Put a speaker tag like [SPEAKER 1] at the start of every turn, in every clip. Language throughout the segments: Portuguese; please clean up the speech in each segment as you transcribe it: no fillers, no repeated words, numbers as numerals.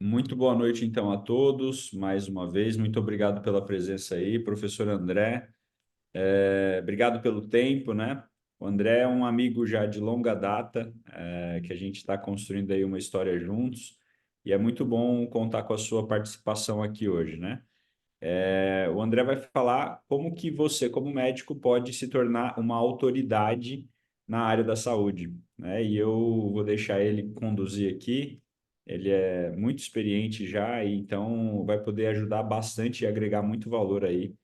[SPEAKER 1] Muito boa noite, então, a todos, mais uma vez. Muito obrigado pela presença aí, professor André. Obrigado pelo tempo, né? O André é um amigo já de longa data, que a gente está construindo aí uma história juntos, e é muito bom contar com a sua participação aqui hoje, né? O André vai falar como que você, como médico, pode se tornar uma autoridade na área da saúde, né? E eu vou deixar ele conduzir aqui. Ele é muito experiente já, e então vai poder ajudar bastante e agregar muito valor aí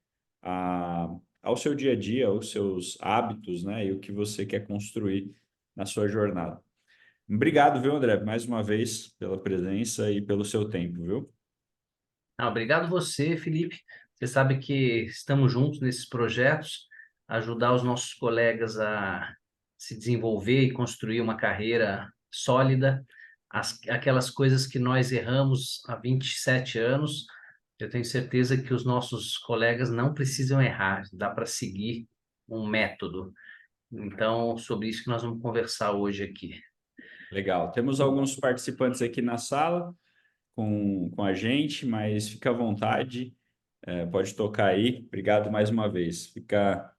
[SPEAKER 1] ao seu dia a dia, aos seus hábitos, né? E o que você quer construir na sua jornada. Obrigado, viu, André, mais uma vez pela presença e pelo seu tempo, viu?
[SPEAKER 2] Obrigado você, Felipe. Você sabe que estamos juntos nesses projetos, ajudar os nossos colegas a se desenvolver e construir uma carreira sólida. Aquelas coisas que nós erramos há 27 anos, eu tenho certeza que os nossos colegas não precisam errar, dá para seguir um método. Então, sobre isso que nós vamos conversar hoje aqui.
[SPEAKER 1] Legal. Temos alguns participantes aqui na sala com a gente, mas fica à vontade, pode tocar aí. Obrigado mais uma vez.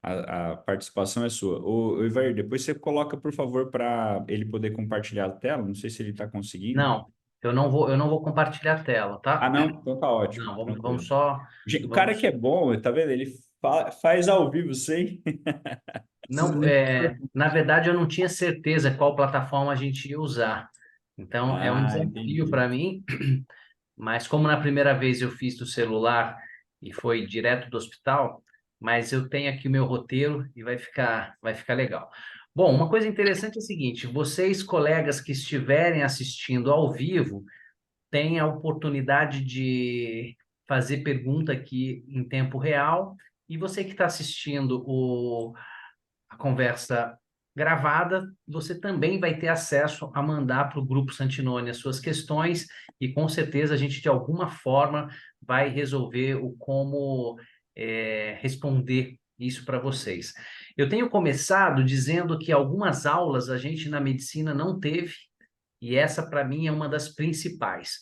[SPEAKER 1] A participação é sua. O Ivair, depois você coloca, por favor, para ele poder compartilhar a tela. Não sei se ele está conseguindo.
[SPEAKER 2] Não, eu não vou compartilhar a tela,
[SPEAKER 1] Ah,
[SPEAKER 2] tá?
[SPEAKER 1] não? Então tá ótimo,
[SPEAKER 2] Não, vamos
[SPEAKER 1] tranquilo.
[SPEAKER 2] só.
[SPEAKER 1] O cara que é
[SPEAKER 2] Vamos.
[SPEAKER 1] bom, tá vendo? Ele faz ao vivo sem. Precisa
[SPEAKER 2] Não,
[SPEAKER 1] nem.
[SPEAKER 2] na verdade, eu não tinha certeza qual plataforma a gente ia usar. Então, é um
[SPEAKER 1] Ah,
[SPEAKER 2] desafio
[SPEAKER 1] entendi.
[SPEAKER 2] para mim, mas como na primeira vez eu fiz do celular e foi direto do hospital, mas eu tenho aqui o meu roteiro e vai ficar legal. Bom, uma coisa interessante é o seguinte: vocês, colegas que estiverem assistindo ao vivo, tem a oportunidade de fazer pergunta aqui em tempo real. E você que está assistindo a conversa gravada, você também vai ter acesso a mandar para o Grupo Santinone as suas questões e com certeza a gente de alguma forma vai resolver o como responder isso para vocês. Eu tenho começado dizendo que algumas aulas a gente na medicina não teve e essa, para mim, é uma das principais.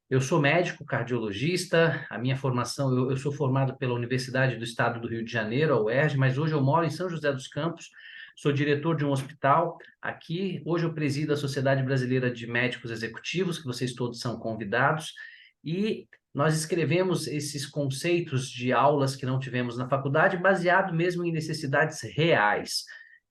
[SPEAKER 2] Eu sou médico cardiologista, a minha formação, eu sou formado pela Universidade do Estado do Rio de Janeiro, a UERJ, mas hoje eu moro em São José dos Campos, sou diretor de um hospital aqui. Hoje eu presido a Sociedade Brasileira de Médicos Executivos, que vocês todos são convidados, e nós escrevemos esses conceitos de aulas que não tivemos na faculdade, baseado mesmo em necessidades reais.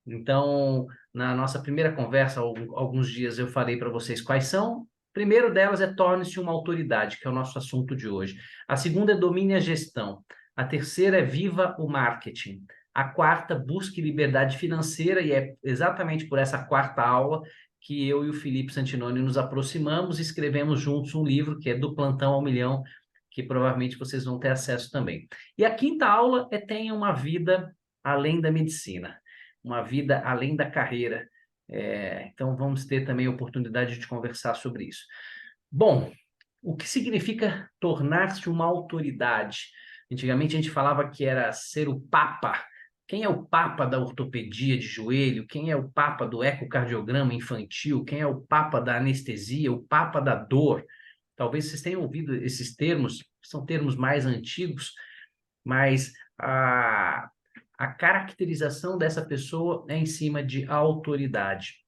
[SPEAKER 2] Então, na nossa primeira conversa, há alguns dias, eu falei para vocês quais são. O primeiro delas é torne-se uma autoridade, que é o nosso assunto de hoje. A segunda é domine a gestão. A terceira é viva o marketing. A quarta, busque liberdade financeira, e é exatamente por essa quarta aula que eu e o Felipe Santinoni nos aproximamos e escrevemos juntos um livro que é Do Plantão ao Milhão, que provavelmente vocês vão ter acesso também. E a quinta aula é Tenha uma Vida Além da Medicina, uma vida além da carreira. Então, vamos ter também a oportunidade de conversar sobre isso. Bom, o que significa tornar-se uma autoridade? Antigamente a gente falava que era ser o papa. Quem é o papa da ortopedia de joelho? Quem é o papa do ecocardiograma infantil? Quem é o papa da anestesia? O papa da dor? Talvez vocês tenham ouvido esses termos, são termos mais antigos, mas a caracterização dessa pessoa é em cima de autoridade.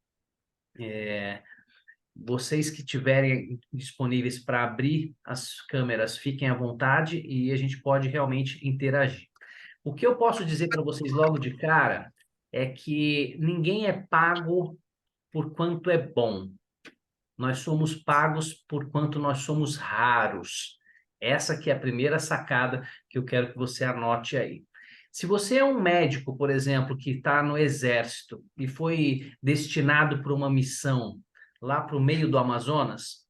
[SPEAKER 2] Vocês que tiverem disponíveis para abrir as câmeras, fiquem à vontade e a gente pode realmente interagir. O que eu posso dizer para vocês logo de cara é que ninguém é pago por quanto é bom. Nós somos pagos por quanto nós somos raros. Essa que é a primeira sacada que eu quero que você anote aí. Se você é um médico, por exemplo, que está no exército e foi destinado para uma missão lá para o meio do Amazonas,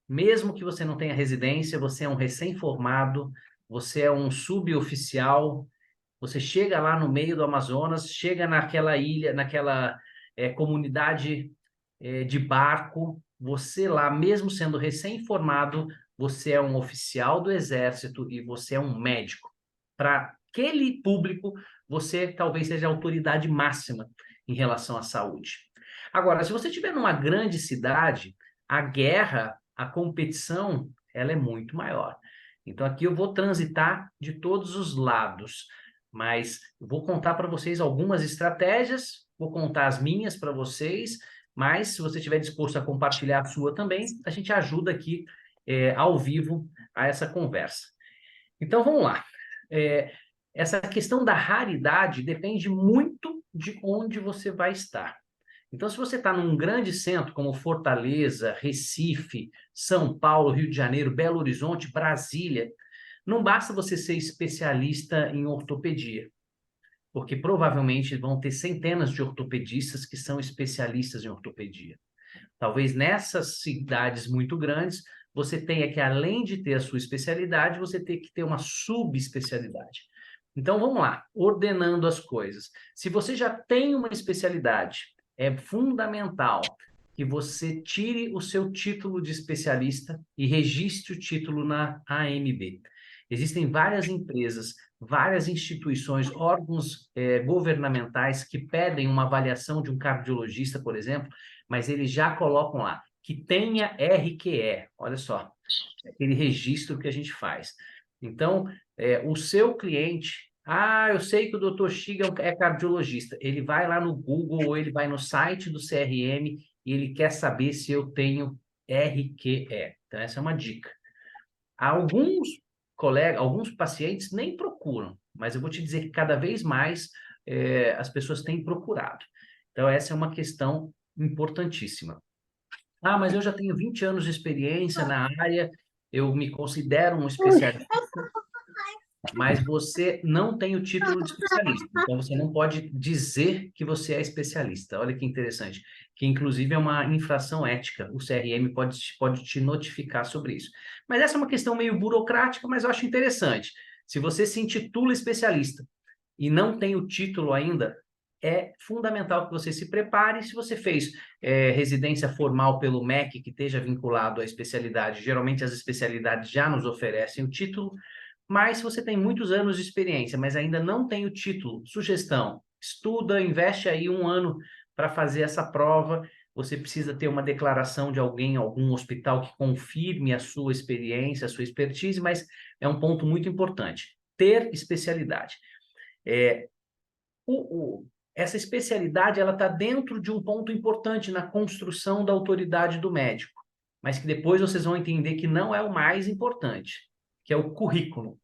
[SPEAKER 2] mesmo que você não tenha residência, você é um recém-formado, você é um suboficial, você chega lá no meio do Amazonas, chega naquela ilha, naquela comunidade de barco, você lá, mesmo sendo recém-formado, você é um oficial do exército e você é um médico. Para aquele público, você talvez seja a autoridade máxima em relação à saúde. Agora, se você estiver numa grande cidade, a guerra a competição ela é muito maior. Então, aqui eu vou transitar de todos os lados, mas vou contar para vocês algumas estratégias, vou contar as minhas para vocês, mas se você estiver disposto a compartilhar a sua também, a gente ajuda aqui ao vivo a essa conversa. Então, vamos lá. Essa questão da raridade depende muito de onde você vai estar. Então, se você está num grande centro como Fortaleza, Recife, São Paulo, Rio de Janeiro, Belo Horizonte, Brasília, não basta você ser especialista em ortopedia, porque provavelmente vão ter centenas de ortopedistas que são especialistas em ortopedia. Talvez nessas cidades muito grandes, você tenha que, além de ter a sua especialidade, você tenha que ter uma subespecialidade. Então, vamos lá, ordenando as coisas. Se você já tem uma especialidade, é fundamental que você tire o seu título de especialista e registre o título na AMB. Existem várias empresas, várias instituições, órgãos governamentais que pedem uma avaliação de um cardiologista, por exemplo, mas eles já colocam lá que tenha RQE, olha só, aquele registro que a gente faz. Então, o seu cliente, eu sei que o Dr. Chiga é cardiologista, ele vai lá no Google ou ele vai no site do CRM e ele quer saber se eu tenho RQE. Então, essa é uma dica. Alguns colegas, alguns pacientes nem procuram, mas eu vou te dizer que cada vez mais as pessoas têm procurado. Então, essa é uma questão importantíssima. Mas eu já tenho 20 anos de experiência na área, eu me considero um especialista, mas você não tem o título de especialista, então você não pode dizer que você é especialista. Olha que interessante, que inclusive é uma infração ética, o CRM pode te notificar sobre isso. Mas essa é uma questão meio burocrática, mas eu acho interessante. Se você se intitula especialista e não tem o título ainda, é fundamental que você se prepare. Se você fez residência formal pelo MEC, que esteja vinculado à especialidade, geralmente as especialidades já nos oferecem o título, mas se você tem muitos anos de experiência, mas ainda não tem o título, sugestão, estuda, investe aí 1 ano para fazer essa prova. Você precisa ter uma declaração de alguém, algum hospital que confirme a sua experiência, a sua expertise, mas é um ponto muito importante, ter especialidade. Essa especialidade ela está dentro de um ponto importante na construção da autoridade do médico, mas que depois vocês vão entender que não é o mais importante, que é o currículo.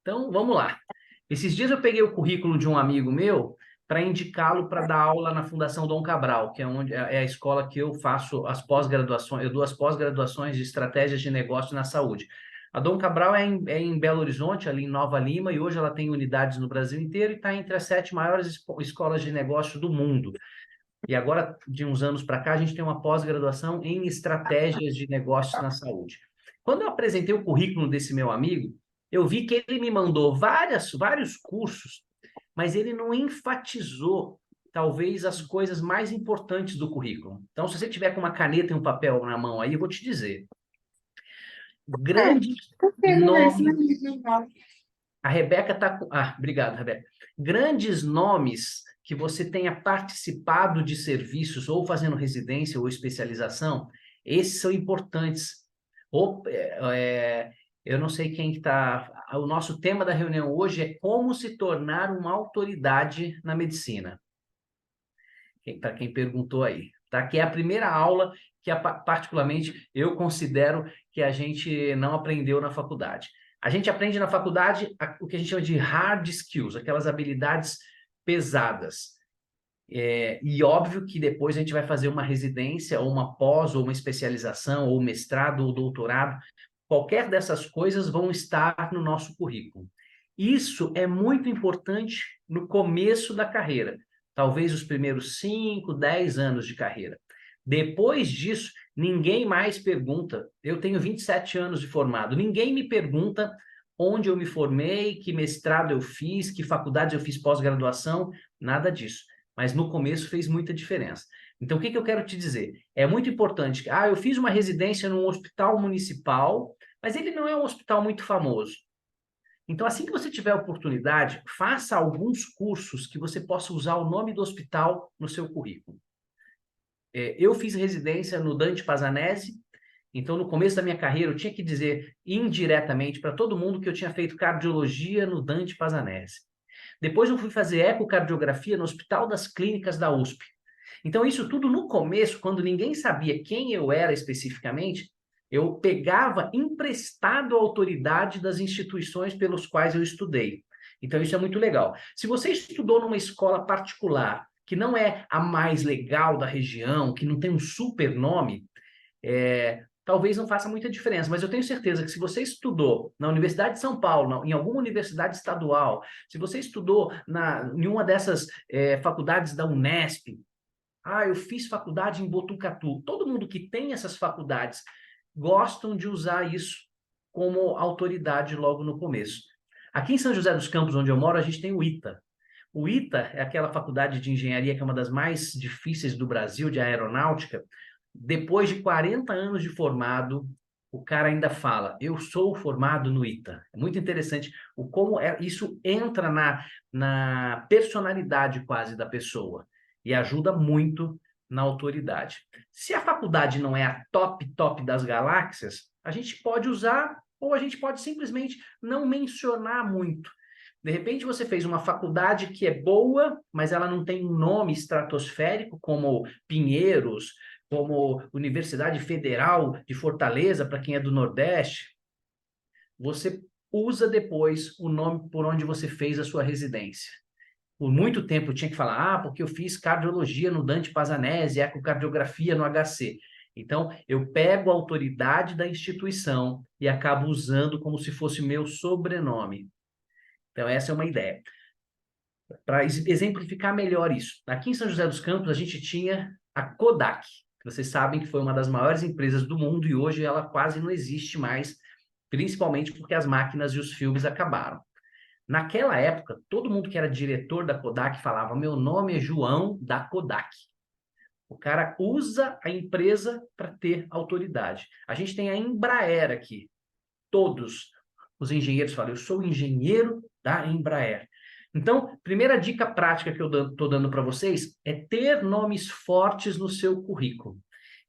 [SPEAKER 2] Então, vamos lá. Esses dias eu peguei o currículo de um amigo meu para indicá-lo para dar aula na Fundação Dom Cabral, que é a escola que eu faço as pós-graduações, eu dou as pós-graduações de estratégias de negócio na saúde. A Dom Cabral é em Belo Horizonte, ali em Nova Lima, e hoje ela tem unidades no Brasil inteiro e está entre as 7 maiores escolas de negócio do mundo. E agora, de uns anos para cá, a gente tem uma pós-graduação em estratégias de negócios na saúde. Quando eu apresentei o currículo desse meu amigo, eu vi que ele me mandou vários cursos, mas ele não enfatizou, talvez, as coisas mais importantes do currículo. Então, se você tiver com uma caneta e um papel na mão aí, eu vou te dizer. Grandes nomes. A Rebeca está com. Obrigado, Rebeca. Grandes nomes que você tenha participado de serviços, ou fazendo residência ou especialização, esses são importantes. Eu não sei quem está. O nosso tema da reunião hoje é como se tornar uma autoridade na medicina. Para quem perguntou aí. Tá? Que é a primeira aula que, particularmente, eu considero que a gente não aprendeu na faculdade. A gente aprende na faculdade o que a gente chama de hard skills, aquelas habilidades pesadas. E óbvio que depois a gente vai fazer uma residência, ou uma pós, ou uma especialização, ou mestrado, ou doutorado. Qualquer dessas coisas vão estar no nosso currículo. Isso é muito importante no começo da carreira, talvez os primeiros 5, 10 anos de carreira. Depois disso, ninguém mais pergunta. Eu tenho 27 anos de formado, ninguém me pergunta onde eu me formei, que mestrado eu fiz, que faculdade eu fiz pós-graduação, nada disso. Mas no começo fez muita diferença. Então, o que eu quero te dizer? É muito importante. Eu fiz uma residência num hospital municipal, mas ele não é um hospital muito famoso. Então, assim que você tiver a oportunidade, faça alguns cursos que você possa usar o nome do hospital no seu currículo. Eu fiz residência no Dante Pazzanese Então, no começo da minha carreira, eu tinha que dizer indiretamente para todo mundo que eu tinha feito cardiologia no Dante Pazanese. Depois eu fui fazer ecocardiografia no Hospital das Clínicas da USP. Então, isso tudo no começo, quando ninguém sabia quem eu era especificamente, eu pegava emprestado a autoridade das instituições pelos quais eu estudei. Então, isso é muito legal. Se você estudou numa escola particular, que não é a mais legal da região, que não tem um super nome, talvez não faça muita diferença, mas eu tenho certeza que se você estudou na Universidade de São Paulo, em alguma universidade estadual, se você estudou em uma dessas faculdades da Unesp, eu fiz faculdade em Botucatu. Todo mundo que tem essas faculdades gostam de usar isso como autoridade logo no começo. Aqui em São José dos Campos, onde eu moro, a gente tem o ITA. O ITA é aquela faculdade de engenharia que é uma das mais difíceis do Brasil, de aeronáutica. Depois de 40 anos de formado, o cara ainda fala, eu sou formado no ITA. É muito interessante como isso entra na personalidade quase da pessoa e ajuda muito na autoridade. Se a faculdade não é a top das galáxias, a gente pode usar ou a gente pode simplesmente não mencionar muito. De repente você fez uma faculdade que é boa, mas ela não tem um nome estratosférico como Pinheiros, como Universidade Federal de Fortaleza, para quem é do Nordeste. Você usa depois o nome por onde você fez a sua residência. Por muito tempo eu tinha que falar, porque eu fiz cardiologia no Dante Pazanese, ecocardiografia no HC. Então, eu pego a autoridade da instituição e acabo usando como se fosse meu sobrenome. Então, essa é uma ideia. Para exemplificar melhor isso, aqui em São José dos Campos, a gente tinha a Kodak, que vocês sabem que foi uma das maiores empresas do mundo e hoje ela quase não existe mais, principalmente porque as máquinas e os filmes acabaram. Naquela época, todo mundo que era diretor da Kodak falava: meu nome é João da Kodak. O cara usa a empresa para ter autoridade. A gente tem a Embraer aqui. Todos os engenheiros falam: eu sou engenheiro da Embraer. Então, primeira dica prática que eu estou dando para vocês é ter nomes fortes no seu currículo.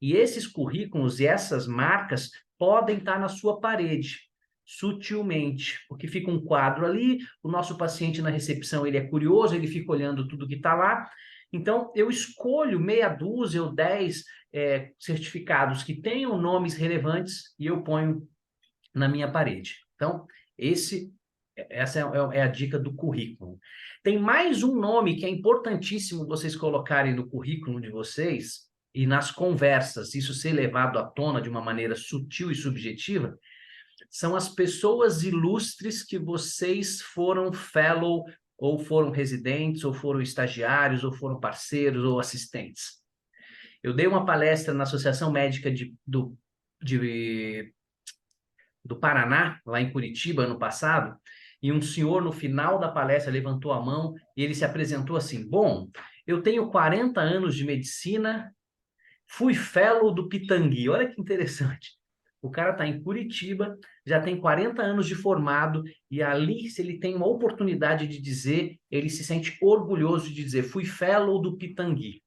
[SPEAKER 2] E esses currículos e essas marcas podem estar na sua parede, sutilmente, porque fica um quadro ali, o nosso paciente na recepção ele é curioso, ele fica olhando tudo que está lá. Então, eu escolho meia dúzia ou 10 certificados que tenham nomes relevantes e eu ponho na minha parede. Então, essa é a dica do currículo. Tem mais um nome que é importantíssimo vocês colocarem no currículo de vocês e nas conversas, isso ser levado à tona de uma maneira sutil e subjetiva, são as pessoas ilustres que vocês foram fellow, ou foram residentes, ou foram estagiários, ou foram parceiros, ou assistentes. Eu dei uma palestra na Associação Médica do Paraná, lá em Curitiba, ano passado, e um senhor, no final da palestra, levantou a mão e ele se apresentou assim: bom, eu tenho 40 anos de medicina, fui fellow do Pitangui. Olha que interessante. O cara está em Curitiba, já tem 40 anos de formado, e ali, se ele tem uma oportunidade de dizer, ele se sente orgulhoso de dizer: fui fellow do Pitangui.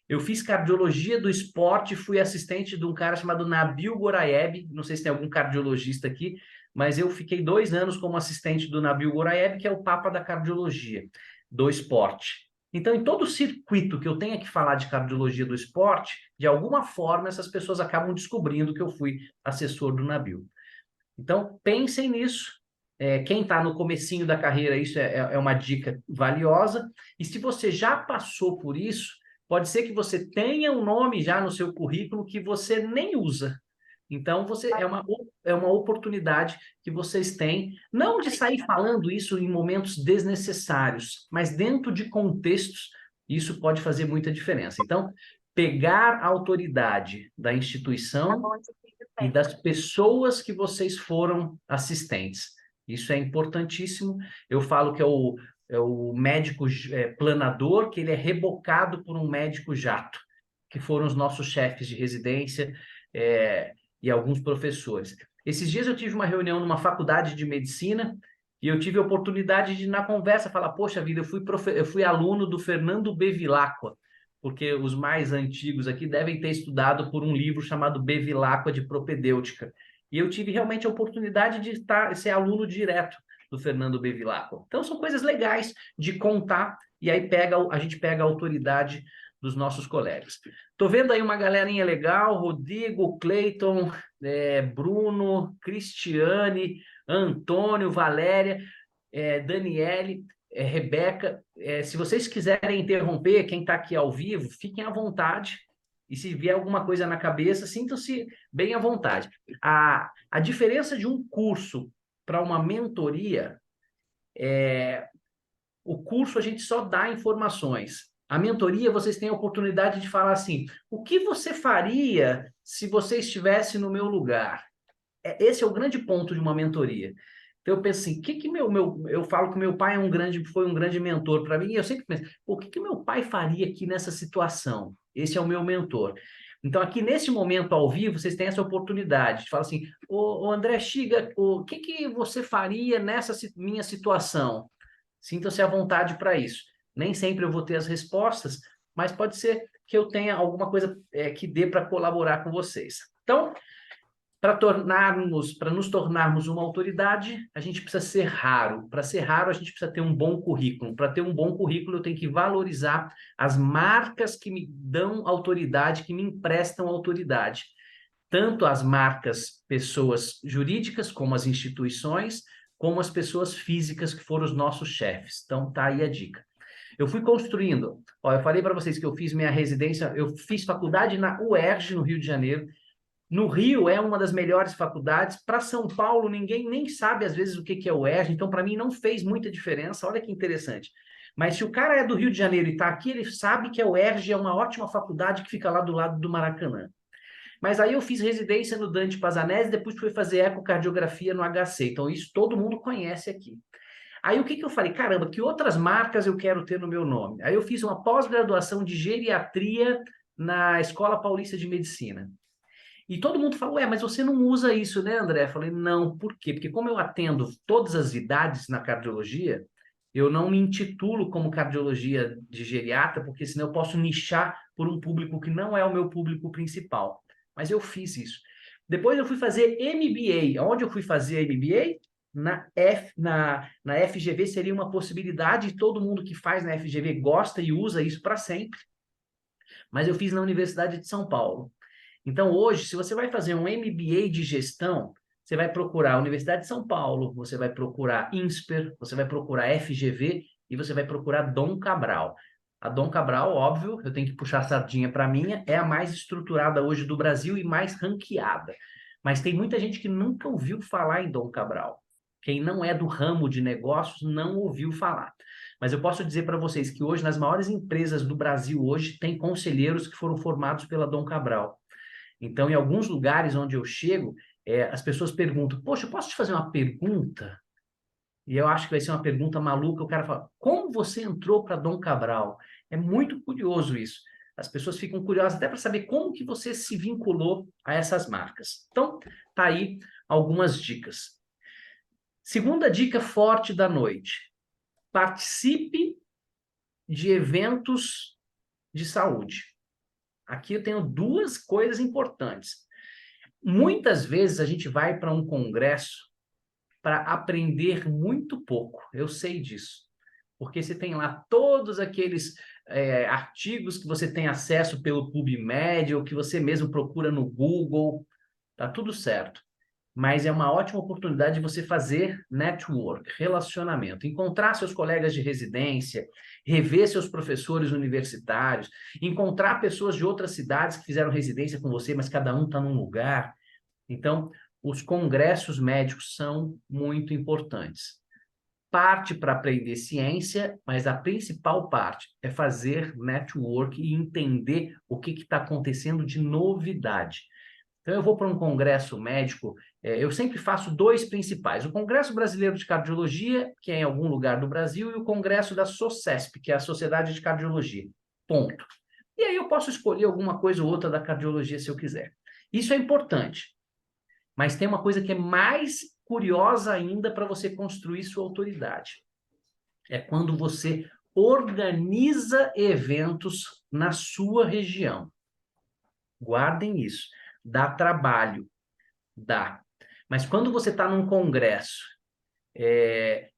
[SPEAKER 2] Eu fiz cardiologia do esporte, fui assistente de um cara chamado Nabil Goraieb, não sei se tem algum cardiologista aqui, mas eu fiquei 2 anos como assistente do Nabil Goraieb, que é o papa da cardiologia do esporte. Então, em todo circuito que eu tenha que falar de cardiologia do esporte, de alguma forma essas pessoas acabam descobrindo que eu fui assessor do Nabil. Então, pensem nisso. Quem está no comecinho da carreira, isso é uma dica valiosa. E se você já passou por isso, pode ser que você tenha um nome já no seu currículo que você nem usa. Então, é uma oportunidade que vocês têm, não de sair falando isso em momentos desnecessários, mas dentro de contextos, isso pode fazer muita diferença. Então, pegar a autoridade da instituição e das pessoas que vocês foram assistentes. Isso é importantíssimo. Eu falo que é o médico planador, que ele é rebocado por um médico jato, que foram os nossos chefes de residência e alguns professores. Esses dias eu tive uma reunião numa faculdade de medicina e eu tive a oportunidade de, na conversa, falar: poxa vida, eu fui aluno do Fernando Bevilacqua. porque os mais antigos aqui devem ter estudado por um livro chamado Bevilacqua de Propedêutica. E eu tive realmente a oportunidade de ser aluno direto do Fernando Bevilacqua. Então, são coisas legais de contar, e aí a gente pega a autoridade dos nossos colegas. Estou vendo aí uma galerinha legal, Rodrigo, Cleiton, Bruno, Cristiane, Antônio, Valéria, Daniele, Rebeca. Se vocês quiserem interromper, quem está aqui ao vivo, fiquem à vontade. E se vier alguma coisa na cabeça, sintam-se bem à vontade. A diferença de um curso para uma mentoria o curso a gente só dá informações. A mentoria, vocês têm a oportunidade de falar assim, o que você faria se você estivesse no meu lugar? Esse é o grande ponto de uma mentoria. Então eu penso assim, eu falo que meu pai foi um grande mentor para mim, e eu sempre penso, o que meu pai faria aqui nessa situação? Esse é o meu mentor. Então, aqui nesse momento ao vivo, vocês têm essa oportunidade de falar assim, ô André Xiga, o que você faria nessa minha situação? Sintam-se à vontade para isso. Nem sempre eu vou ter as respostas, mas pode ser que eu tenha alguma coisa que dê para colaborar com vocês. Então, para nos tornarmos uma autoridade, a gente precisa ser raro. Para ser raro, a gente precisa ter um bom currículo. Para ter um bom currículo, eu tenho que valorizar as marcas que me dão autoridade, que me emprestam autoridade. Tanto as marcas, pessoas jurídicas, como as instituições, como as pessoas físicas que foram os nossos chefes. Então, tá aí a dica. Eu fui construindo. Eu falei para vocês que eu fiz minha residência, eu fiz faculdade na UERJ, no Rio de Janeiro. No Rio é uma das melhores faculdades. Para São Paulo, ninguém nem sabe, às vezes, o que é UERJ. Então, para mim, não fez muita diferença. Olha que interessante. Mas se o cara é do Rio de Janeiro e está aqui, ele sabe que a UERJ é uma ótima faculdade que fica lá do lado do Maracanã. Mas aí eu fiz residência no Dante Pazanese, depois fui fazer ecocardiografia no HC. Então, isso todo mundo conhece aqui. Aí o que eu falei? Caramba, que outras marcas eu quero ter no meu nome? Aí eu fiz uma pós-graduação de geriatria na Escola Paulista de Medicina. E todo mundo falou, mas você não usa isso, né, André? Eu falei, não, por quê? Porque como eu atendo todas as idades na cardiologia, eu não me intitulo como cardiologia de geriatra, porque senão eu posso nichar por um público que não é o meu público principal. Mas eu fiz isso. Depois eu fui fazer MBA. Onde eu fui fazer MBA? Na FGV seria uma possibilidade, todo mundo que faz na FGV gosta e usa isso para sempre. Mas eu fiz na Universidade de São Paulo. Então, hoje, se você vai fazer um MBA de gestão, você vai procurar a Universidade de São Paulo, você vai procurar INSPER, você vai procurar FGV e você vai procurar Dom Cabral. A Dom Cabral, óbvio, eu tenho que puxar a sardinha para a minha, é a mais estruturada hoje do Brasil e mais ranqueada. Mas tem muita gente que nunca ouviu falar em Dom Cabral. Quem não é do ramo de negócios não ouviu falar. Mas eu posso dizer para vocês que hoje, nas maiores empresas do Brasil, hoje, tem conselheiros que foram formados pela Dom Cabral. Então, em alguns lugares onde eu chego, as pessoas perguntam, poxa, eu posso te fazer uma pergunta? E eu acho que vai ser uma pergunta maluca. O cara fala, como você entrou para Dom Cabral? É muito curioso isso. As pessoas ficam curiosas até para saber como que você se vinculou a essas marcas. Então, tá aí algumas dicas. Segunda dica forte da noite. Participe de eventos de saúde. Aqui eu tenho duas coisas importantes. Muitas vezes a gente vai para um congresso para aprender muito pouco. Eu sei disso. Porque você tem lá todos aqueles artigos que você tem acesso pelo PubMed ou que você mesmo procura no Google. Tá tudo certo. Mas é uma ótima oportunidade de você fazer network, relacionamento, encontrar seus colegas de residência, rever seus professores universitários, encontrar pessoas de outras cidades que fizeram residência com você, mas cada um está num lugar. Então, os congressos médicos são muito importantes. Parte para aprender ciência, mas a principal parte é fazer network e entender o que está acontecendo de novidade. Então, eu vou para um congresso médico, eu sempre faço dois principais. O Congresso Brasileiro de Cardiologia, que é em algum lugar do Brasil, e o Congresso da SOCESP, que é a Sociedade de Cardiologia. Ponto. E aí eu posso escolher alguma coisa ou outra da cardiologia se eu quiser. Isso é importante. Mas tem uma coisa que é mais curiosa ainda para você construir sua autoridade. É quando você organiza eventos na sua região. Guardem isso. Dá trabalho, dá. Mas quando você está num congresso,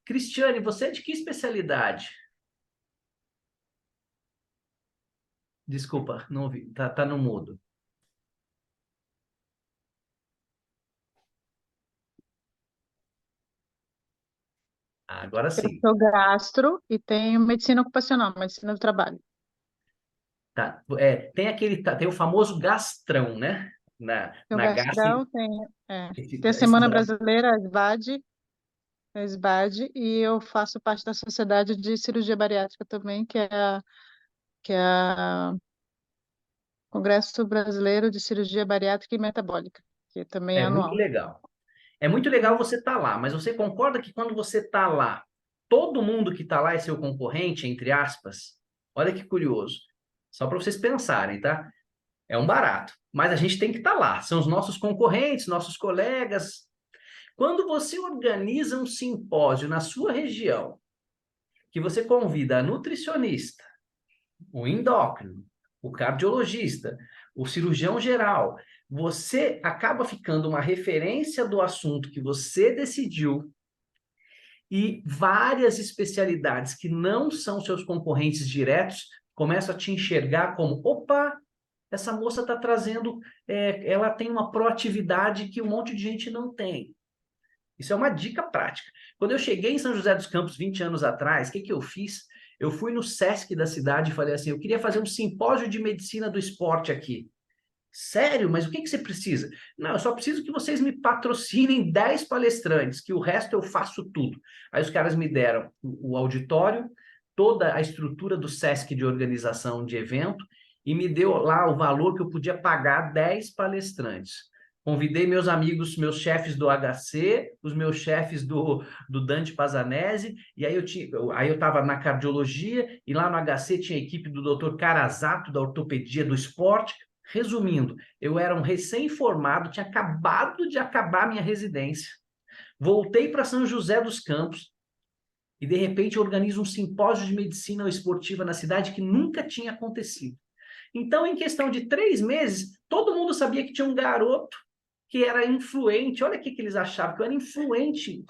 [SPEAKER 2] Cristiane, você é de que especialidade? Desculpa, não ouvi. Tá no mudo. Agora
[SPEAKER 3] Eu
[SPEAKER 2] sim.
[SPEAKER 3] sou gastro e tenho medicina ocupacional, medicina do trabalho.
[SPEAKER 2] Tá. Tem o famoso gastrão, né?
[SPEAKER 3] Tenho
[SPEAKER 2] Na gastro.
[SPEAKER 3] gastrão, tem a Semana Brasileira, a SBAD, e eu faço parte da Sociedade de Cirurgia Bariátrica também, que é a Congresso Brasileiro de Cirurgia Bariátrica e Metabólica, que também é
[SPEAKER 2] É muito
[SPEAKER 3] anual.
[SPEAKER 2] legal. É muito legal você estar lá, mas você concorda que quando você está lá, todo mundo que está lá é seu concorrente, entre aspas? Olha que curioso. Só para vocês pensarem, tá? É um barato. Mas a gente tem que estar lá. São os nossos concorrentes, nossos colegas. Quando você organiza um simpósio na sua região, que você convida a nutricionista, o endócrino, o cardiologista, o cirurgião geral, você acaba ficando uma referência do assunto que você decidiu e várias especialidades que não são seus concorrentes diretos começam a te enxergar como, opa, essa moça está trazendo, ela tem uma proatividade que um monte de gente não tem. Isso é uma dica prática. Quando eu cheguei em São José dos Campos 20 anos atrás, o que eu fiz? Eu fui no SESC da cidade e falei assim, eu queria fazer um simpósio de medicina do esporte aqui. Sério? Mas o que você precisa? Não, eu só preciso que vocês me patrocinem 10 palestrantes, que o resto eu faço tudo. Aí os caras me deram o auditório, toda a estrutura do SESC de organização de evento, e me deu lá o valor que eu podia pagar 10 palestrantes. Convidei meus amigos, meus chefes do HC, os meus chefes do Dante Pazanese, e aí eu estava na cardiologia, e lá no HC tinha a equipe do Dr. Carazato, da ortopedia do esporte. Resumindo, eu era um recém-formado, tinha acabado de acabar minha residência, voltei para São José dos Campos e, de repente, organizo um simpósio de medicina esportiva na cidade que nunca tinha acontecido. Então, em questão de 3 meses, todo mundo sabia que tinha um garoto que era influente. Olha o que eles achavam, que eu era influente.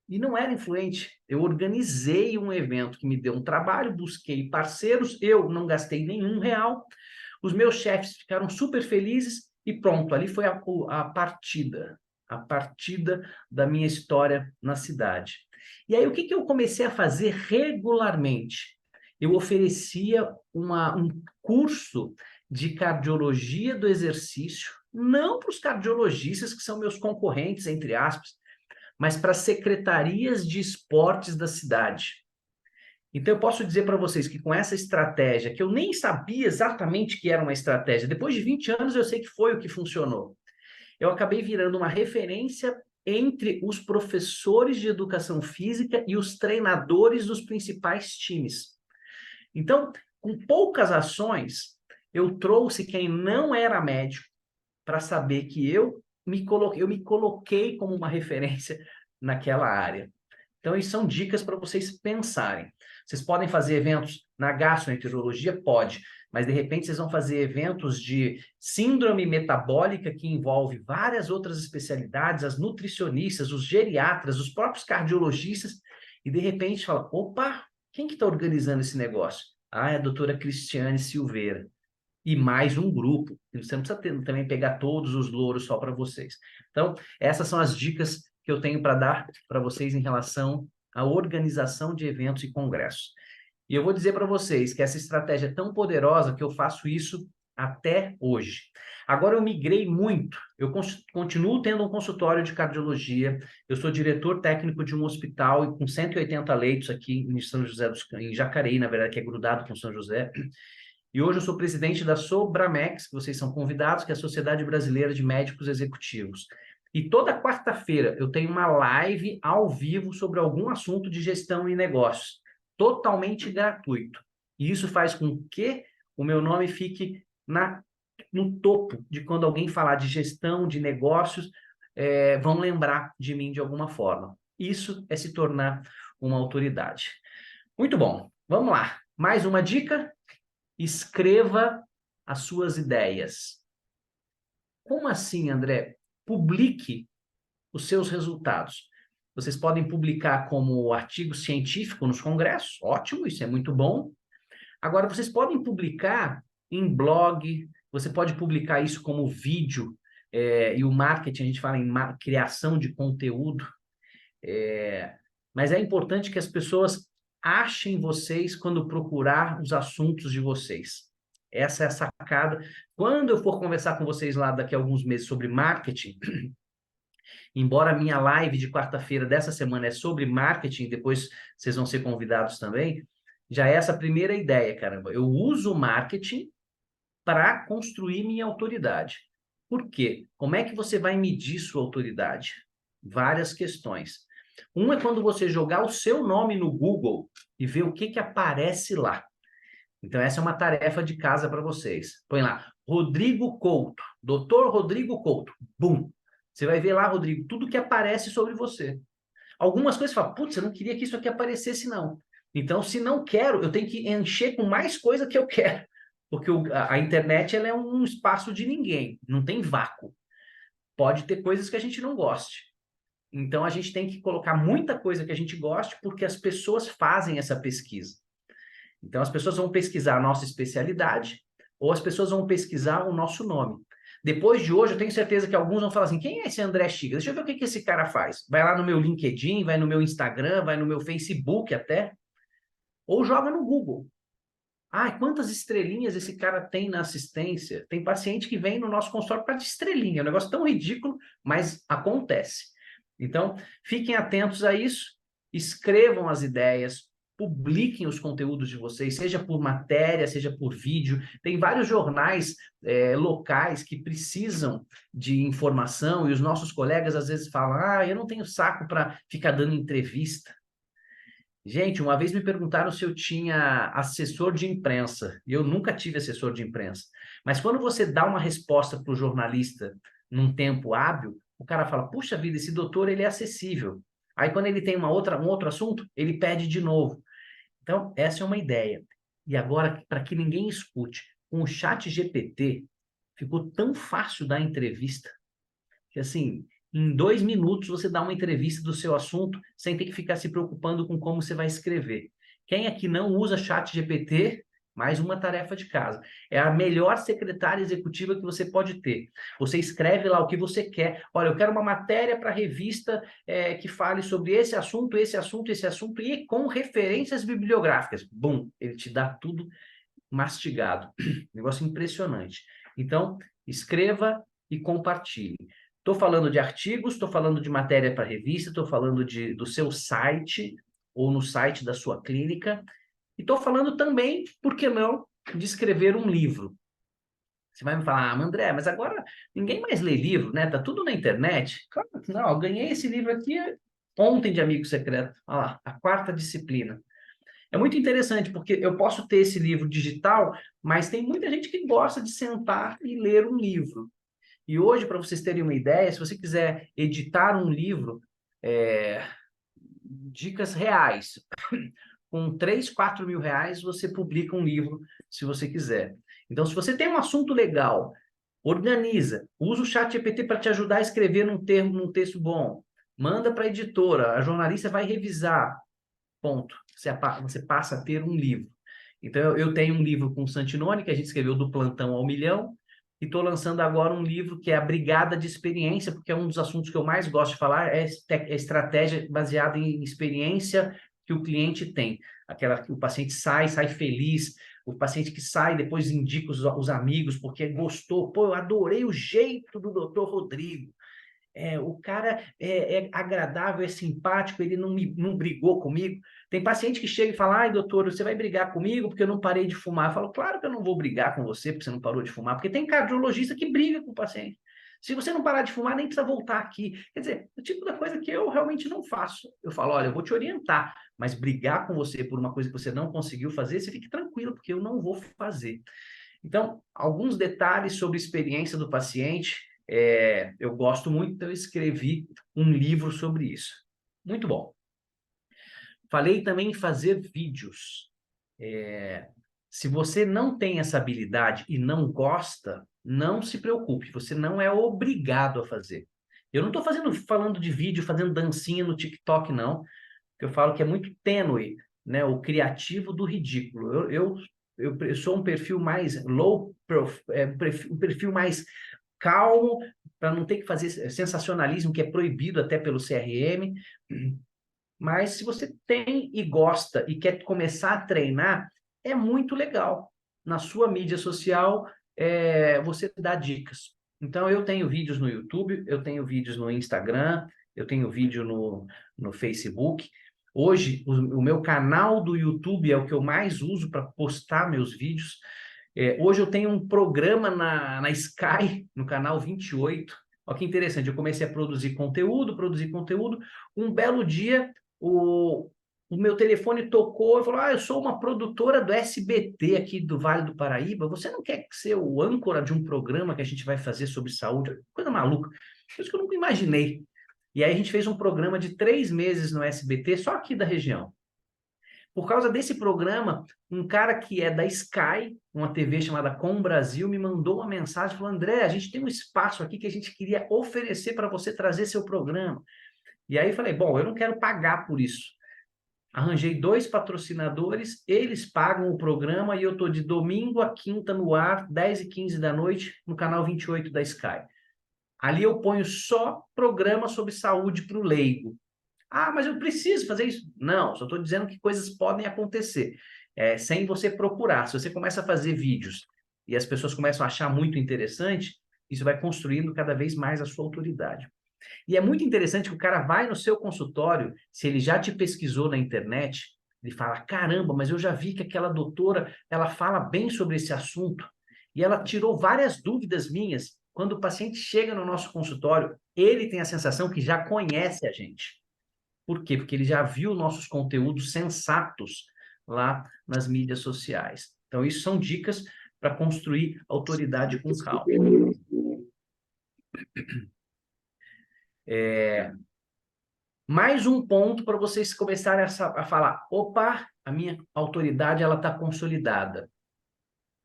[SPEAKER 2] E não era influente. Eu organizei um evento que me deu um trabalho, busquei parceiros, eu não gastei nenhum real. Os meus chefes ficaram super felizes e pronto, ali foi a partida da minha história na cidade. E aí, o que eu comecei a fazer regularmente? Eu oferecia um curso de cardiologia do exercício, não para os cardiologistas que são meus concorrentes, entre aspas, mas para secretarias de esportes da cidade. Então, eu posso dizer para vocês que com essa estratégia, que eu nem sabia exatamente que era uma estratégia, depois de 20 anos eu sei que foi o que funcionou. Eu acabei virando uma referência entre os professores de educação física e os treinadores dos principais times. Então, com poucas ações, eu trouxe quem não era médico para saber que eu me coloquei como uma referência naquela área. Então, isso são dicas para vocês pensarem. Vocês podem fazer eventos na gastroenterologia? Pode, mas de repente vocês vão fazer eventos de síndrome metabólica que envolve várias outras especialidades, as nutricionistas, os geriatras, os próprios cardiologistas, e de repente fala, opa, quem que está organizando esse negócio? Ah, é a doutora Cristiane Silveira. E mais um grupo. Você não precisa também pegar todos os louros só para vocês. Então, essas são as dicas que eu tenho para dar para vocês em relação à organização de eventos e congressos. E eu vou dizer para vocês que essa estratégia é tão poderosa que eu faço isso até hoje. Agora eu migrei muito, eu continuo tendo um consultório de cardiologia, eu sou diretor técnico de um hospital com 180 leitos aqui em São José em Jacareí, na verdade, que é grudado com São José. E hoje eu sou presidente da Sobramex, que vocês são convidados, que é a Sociedade Brasileira de Médicos Executivos. E toda quarta-feira eu tenho uma live ao vivo sobre algum assunto de gestão e negócios, totalmente gratuito. E isso faz com que o meu nome fique no topo de quando alguém falar de gestão, de negócios, vão lembrar de mim de alguma forma. Isso é se tornar uma autoridade. Muito bom. Vamos lá. Mais uma dica? escreva as suas ideias. Como assim, André? Publique os seus resultados. Vocês podem publicar como artigo científico nos congressos, ótimo, isso é muito bom. Agora, vocês podem publicar em blog, você pode publicar isso como vídeo, e o marketing, a gente fala em criação de conteúdo, mas é importante que as pessoas achem vocês quando procurar os assuntos de vocês. Essa é a sacada. Quando eu for conversar com vocês lá daqui a alguns meses sobre marketing, embora a minha live de quarta-feira dessa semana é sobre marketing, depois vocês vão ser convidados também, já é essa primeira ideia, caramba. Eu uso o marketing para construir minha autoridade. Por quê? Como é que você vai medir sua autoridade? Várias questões. Uma é quando você jogar o seu nome no Google e ver o que aparece lá. Então, essa é uma tarefa de casa para vocês. Põe lá, Rodrigo Couto, Dr. Rodrigo Couto. Bum! Você vai ver lá, Rodrigo, tudo que aparece sobre você. Algumas coisas você fala, putz, eu não queria que isso aqui aparecesse, não. Então, se não quero, eu tenho que encher com mais coisa que eu quero. Porque a internet ela é um espaço de ninguém, não tem vácuo. Pode ter coisas que a gente não goste. Então, a gente tem que colocar muita coisa que a gente goste, porque as pessoas fazem essa pesquisa. Então, as pessoas vão pesquisar a nossa especialidade, ou as pessoas vão pesquisar o nosso nome. Depois de hoje, eu tenho certeza que alguns vão falar assim, quem é esse André Chiga? Deixa eu ver o que esse cara faz. Vai lá no meu LinkedIn, vai no meu Instagram, vai no meu Facebook até, ou joga no Google. Ah, quantas estrelinhas esse cara tem na assistência? Tem paciente que vem no nosso consultório para de estrelinha, é um negócio tão ridículo, mas acontece. Então, fiquem atentos a isso, escrevam as ideias, publiquem os conteúdos de vocês, seja por matéria, seja por vídeo. Tem vários jornais locais que precisam de informação e os nossos colegas às vezes falam, eu não tenho saco para ficar dando entrevista. Gente, uma vez me perguntaram se eu tinha assessor de imprensa, e eu nunca tive assessor de imprensa. Mas quando você dá uma resposta para o jornalista num tempo hábil, o cara fala, puxa vida, esse doutor ele é acessível. Aí quando ele tem um outro assunto, ele pede de novo. Então, essa é uma ideia. E agora, para que ninguém escute, com o chat GPT, ficou tão fácil dar entrevista, que assim, em 2 minutos você dá uma entrevista do seu assunto sem ter que ficar se preocupando com como você vai escrever. Quem aqui não usa chat GPT, mais uma tarefa de casa. É a melhor secretária executiva que você pode ter. Você escreve lá o que você quer. Olha, eu quero uma matéria para a revista que fale sobre esse assunto, esse assunto, esse assunto, e com referências bibliográficas. Bum, ele te dá tudo mastigado. Negócio impressionante. Então, escreva e compartilhe. Estou falando de artigos, estou falando de matéria para revista, estou falando do seu site ou no site da sua clínica. E estou falando também, por que não, de escrever um livro. Você vai me falar, André, mas agora ninguém mais lê livro, né? Tá tudo na internet. Claro que não, eu ganhei esse livro aqui ontem de Amigo Secreto. Olha lá, a 4ª disciplina. É muito interessante, porque eu posso ter esse livro digital, mas tem muita gente que gosta de sentar e ler um livro. E hoje, para vocês terem uma ideia, se você quiser editar um livro, dicas reais, com 3, 4 mil reais, você publica um livro, se você quiser. Então, se você tem um assunto legal, organiza, usa o chat GPT para te ajudar a escrever num texto bom, manda para a editora, a jornalista vai revisar, ponto. Você passa a ter um livro. Então, eu tenho um livro com o Santinoni, que a gente escreveu do plantão ao milhão, e estou lançando agora um livro que é a Brigada de Experiência, porque é um dos assuntos que eu mais gosto de falar, é estratégia baseada em experiência que o cliente tem. Aquela que o paciente sai feliz, o paciente que sai depois indica os amigos, porque gostou, pô, eu adorei o jeito do Dr. Rodrigo. O cara é agradável, é simpático, ele não brigou comigo. Tem paciente que chega e fala, ai, doutor, você vai brigar comigo porque eu não parei de fumar. Eu falo, claro que eu não vou brigar com você porque você não parou de fumar, porque tem cardiologista que briga com o paciente. Se você não parar de fumar, nem precisa voltar aqui. Quer dizer, o tipo da coisa que eu realmente não faço. Eu falo, olha, eu vou te orientar, mas brigar com você por uma coisa que você não conseguiu fazer, você fique tranquilo, porque eu não vou fazer. Então, alguns detalhes sobre a experiência do paciente, eu gosto muito, então eu escrevi um livro sobre isso. Muito bom. Falei também em fazer vídeos. Se você não tem essa habilidade e não gosta, não se preocupe, você não é obrigado a fazer. Eu não estou falando de vídeo, fazendo dancinha no TikTok, não, porque eu falo que é muito tênue, né, o criativo do ridículo. Eu sou um perfil mais um perfil mais calmo, para não ter que fazer sensacionalismo, que é proibido até pelo CRM. Mas se você tem e gosta e quer começar a treinar, é muito legal. Na sua mídia social, você dá dicas. Então, eu tenho vídeos no YouTube, eu tenho vídeos no Instagram, eu tenho vídeo no Facebook. Hoje, o meu canal do YouTube é o que eu mais uso para postar meus vídeos. Hoje eu tenho um programa na Sky, no canal 28. Olha que interessante, eu comecei a produzir conteúdo. Um belo dia, o meu telefone tocou e falou: eu sou uma produtora do SBT aqui do Vale do Paraíba. Você não quer ser o âncora de um programa que a gente vai fazer sobre saúde? Coisa maluca. Coisa que eu nunca imaginei. E aí a gente fez um programa de 3 meses no SBT, só aqui da região. Por causa desse programa, um cara que é da Sky, uma TV chamada Com Brasil, me mandou uma mensagem falando: André, a gente tem um espaço aqui que a gente queria oferecer para você trazer seu programa. E aí falei: bom, eu não quero pagar por isso. Arranjei 2 patrocinadores, eles pagam o programa e eu estou de domingo a quinta no ar, 10h15 da noite, no canal 28 da Sky. Ali eu ponho só programa sobre saúde para o leigo. Ah, mas eu preciso fazer isso. Não, só estou dizendo que coisas podem acontecer, sem você procurar. Se você começa a fazer vídeos e as pessoas começam a achar muito interessante, isso vai construindo cada vez mais a sua autoridade. E é muito interessante que o cara vai no seu consultório, se ele já te pesquisou na internet, ele fala: caramba, mas eu já vi que aquela doutora, ela fala bem sobre esse assunto. E ela tirou várias dúvidas minhas. Quando o paciente chega no nosso consultório, ele tem a sensação que já conhece a gente. Por quê? Porque ele já viu nossos conteúdos sensatos lá nas mídias sociais. Então, isso são dicas para construir autoridade com calma. Mais um ponto para vocês começarem a falar: opa, a minha autoridade ela está consolidada.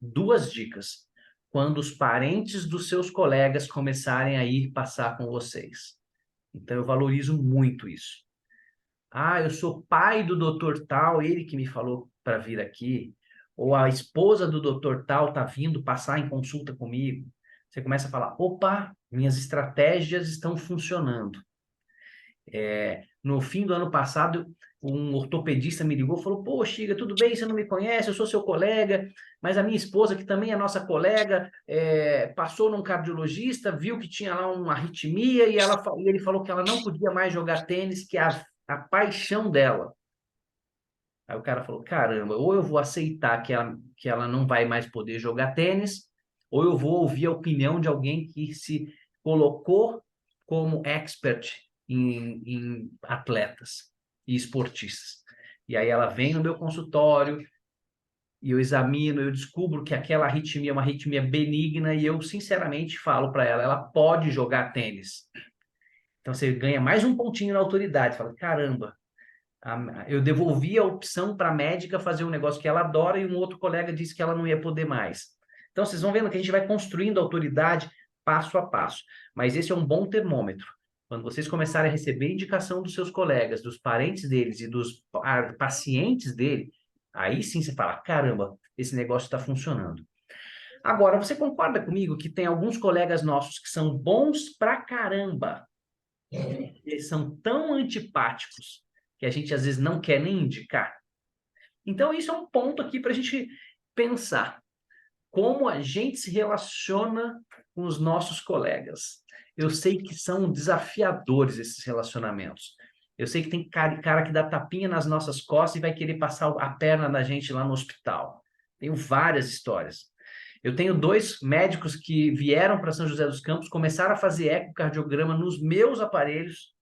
[SPEAKER 2] 2 dicas. Quando os parentes dos seus colegas começarem a ir passar com vocês. Então, eu valorizo muito isso. Ah, eu sou pai do doutor tal, ele que me falou para vir aqui. Ou a esposa do doutor tal está vindo passar em consulta comigo. Você começa a falar: opa, minhas estratégias estão funcionando. No fim do ano passado, um ortopedista me ligou e falou: pô, Xiga, tudo bem, você não me conhece, eu sou seu colega, mas a minha esposa, que também é nossa colega, passou num cardiologista, viu que tinha lá uma arritmia e ele falou que ela não podia mais jogar tênis, que é a paixão dela. Aí o cara falou: caramba, ou eu vou aceitar que ela não vai mais poder jogar tênis, ou eu vou ouvir a opinião de alguém que se colocou como expert em atletas e esportistas. E aí ela vem no meu consultório e eu examino, eu descubro que aquela arritmia é uma arritmia benigna e eu sinceramente falo para ela: ela pode jogar tênis. Então você ganha mais um pontinho na autoridade. Fala: caramba, eu devolvi a opção para a médica fazer um negócio que ela adora e um outro colega disse que ela não ia poder mais. Então vocês vão vendo que a gente vai construindo autoridade passo a passo. Mas esse é um bom termômetro. Quando vocês começarem a receber indicação dos seus colegas, dos parentes deles e dos pacientes dele, aí sim você fala: caramba, esse negócio está funcionando. Agora, você concorda comigo que tem alguns colegas nossos que são bons pra caramba? Eles são tão antipáticos que a gente às vezes não quer nem indicar. Então, isso é um ponto aqui para a gente pensar. Como a gente se relaciona com os nossos colegas. Eu sei que são desafiadores esses relacionamentos. Eu sei que tem cara que dá tapinha nas nossas costas e vai querer passar a perna da gente lá no hospital. Tenho várias histórias. Eu tenho 2 médicos que vieram para São José dos Campos, começaram a fazer ecocardiograma nos meus aparelhos,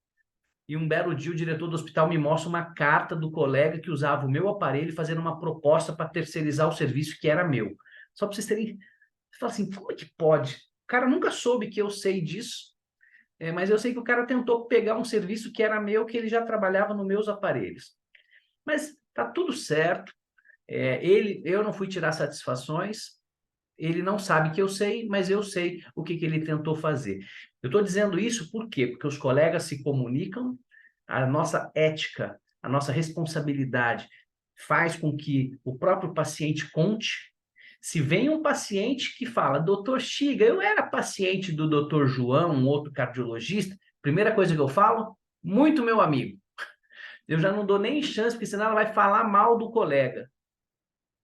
[SPEAKER 2] e um belo dia o diretor do hospital me mostra uma carta do colega que usava o meu aparelho fazendo uma proposta para terceirizar o serviço que era meu. Só para vocês terem... Você fala assim: como é que pode? O cara nunca soube que eu sei disso, mas eu sei que o cara tentou pegar um serviço que era meu, que ele já trabalhava nos meus aparelhos. Mas tá tudo certo. Eu não fui tirar satisfações, ele não sabe que eu sei, mas eu sei o que ele tentou fazer. Eu estou dizendo isso por quê? Porque os colegas se comunicam, a nossa ética, a nossa responsabilidade faz com que o próprio paciente conte. Se vem um paciente que fala, doutor Xiga, eu era paciente do doutor João, um outro cardiologista, primeira coisa que eu falo, muito meu amigo. Eu já não dou nem chance, porque senão ela vai falar mal do colega.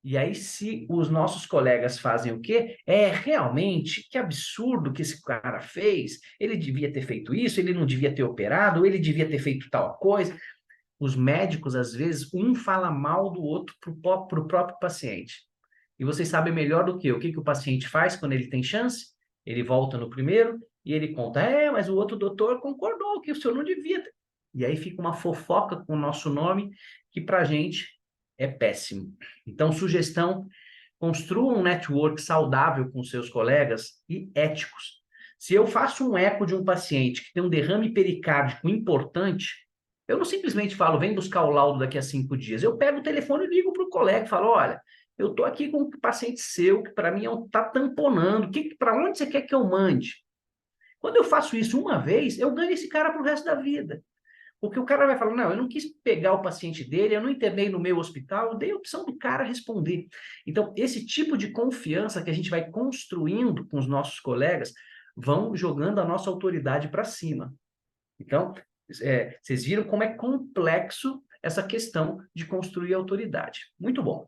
[SPEAKER 2] E aí, se os nossos colegas fazem o quê? Realmente, que absurdo que esse cara fez. Ele devia ter feito isso, ele não devia ter operado, ele devia ter feito tal coisa. Os médicos, às vezes, um fala mal do outro para o próprio paciente. E vocês sabem melhor do que o que o paciente faz quando ele tem chance? Ele volta no primeiro e ele conta, mas o outro doutor concordou que o senhor não devia ter. E aí fica uma fofoca com o nosso nome, que para a gente é péssimo. Então, sugestão, construa um network saudável com seus colegas e éticos. Se eu faço um eco de um paciente que tem um derrame pericárdico importante, eu não simplesmente falo, vem buscar o laudo daqui a 5 dias. Eu pego o telefone e ligo para o colega e falo, olha, eu estou aqui com um paciente seu que para mim está tamponando. Para onde você quer que eu mande? Quando eu faço isso uma vez, eu ganho esse cara para o resto da vida. Porque o cara vai falar, não, eu não quis pegar o paciente dele, eu não internei no meu hospital, eu dei a opção do cara responder. Então, esse tipo de confiança que a gente vai construindo com os nossos colegas, vão jogando a nossa autoridade para cima. Então, vocês viram como é complexo essa questão de construir autoridade. Muito bom.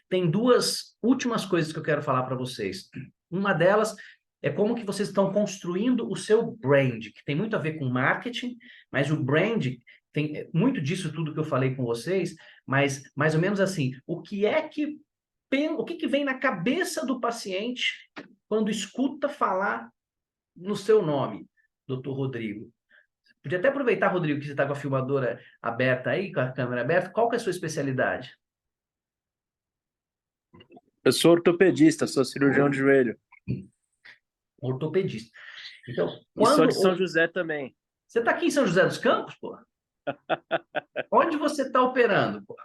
[SPEAKER 2] Tem duas últimas coisas que eu quero falar para vocês. Uma delas é como que vocês estão construindo o seu brand, que tem muito a ver com marketing, mas o brand tem muito disso tudo que eu falei com vocês, mas mais ou menos assim, o que vem na cabeça do paciente quando escuta falar no seu nome, doutor Rodrigo? Podia até aproveitar, Rodrigo, que você está com a filmadora aberta aí, com a câmera aberta. Qual que é a sua especialidade?
[SPEAKER 4] Eu sou ortopedista, sou cirurgião de joelho.
[SPEAKER 2] Ortopedista. Então,
[SPEAKER 4] E sou de São José também.
[SPEAKER 2] Você está aqui em São José dos Campos, pô? Onde você está operando, pô?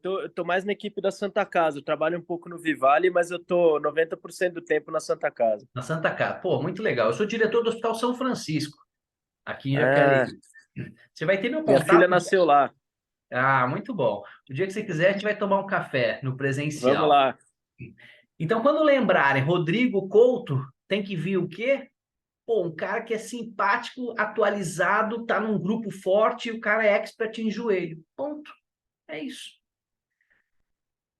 [SPEAKER 4] Eu tô mais na equipe da Santa Casa. Eu trabalho um pouco no Vivale, mas eu tô 90% do tempo na Santa Casa.
[SPEAKER 2] Na Santa Casa. Pô, muito legal. Eu sou diretor do Hospital São Francisco, aqui em Jacareí. Você vai ter meu contato.
[SPEAKER 4] Minha filha nasceu lá.
[SPEAKER 2] Muito bom. O dia que você quiser, a gente vai tomar um café no presencial.
[SPEAKER 4] Vamos lá.
[SPEAKER 2] Então, quando lembrarem Rodrigo Couto, tem que vir o quê? Pô, um cara que é simpático, atualizado, tá num grupo forte e o cara é expert em joelho. Ponto. É isso.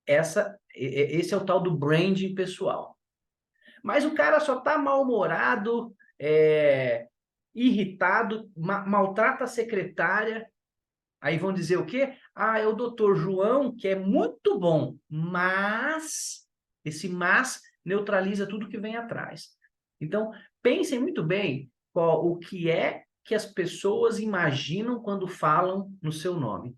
[SPEAKER 2] Esse é o tal do branding pessoal. Mas o cara só tá mal-humorado, irritado, maltrata a secretária. Aí vão dizer o quê? É o doutor João, que é muito bom, mas esse mas neutraliza tudo que vem atrás. Então, pensem muito bem o que é que as pessoas imaginam quando falam no seu nome.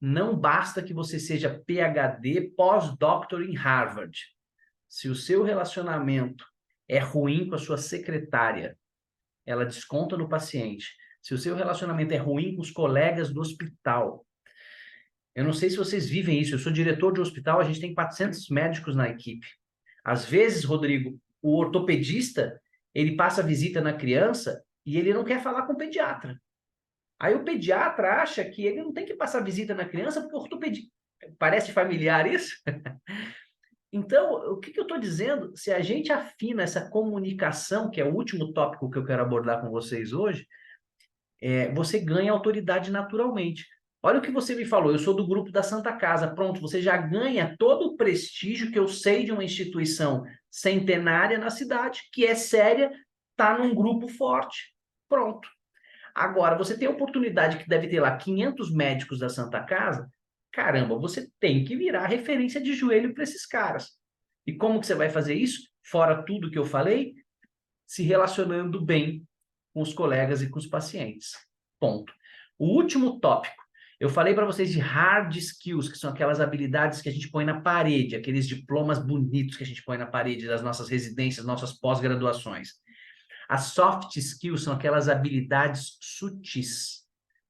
[SPEAKER 2] Não basta que você seja PhD, pós-doctor em Harvard. Se o seu relacionamento é ruim com a sua secretária, ela desconta no paciente. Se o seu relacionamento é ruim com os colegas do hospital, eu não sei se vocês vivem isso, eu sou diretor de um hospital, a gente tem 400 médicos na equipe. Às vezes, Rodrigo, o ortopedista, ele passa visita na criança e ele não quer falar com o pediatra. Aí o pediatra acha que ele não tem que passar visita na criança porque o ortopedista... Parece familiar isso? Então, o que eu estou dizendo? Se a gente afina essa comunicação, que é o último tópico que eu quero abordar com vocês hoje, você ganha autoridade naturalmente. Olha o que você me falou, eu sou do grupo da Santa Casa. Pronto, você já ganha todo o prestígio que eu sei de uma instituição centenária na cidade, que é séria, está num grupo forte. Pronto. Agora, você tem a oportunidade que deve ter lá 500 médicos da Santa Casa, caramba, você tem que virar referência de joelho para esses caras. E como que você vai fazer isso? Fora tudo que eu falei, se relacionando bem com os colegas e com os pacientes. Ponto. O último tópico, eu falei para vocês de hard skills, que são aquelas habilidades que a gente põe na parede, aqueles diplomas bonitos que a gente põe na parede das nossas residências, nossas pós-graduações. As soft skills são aquelas habilidades sutis,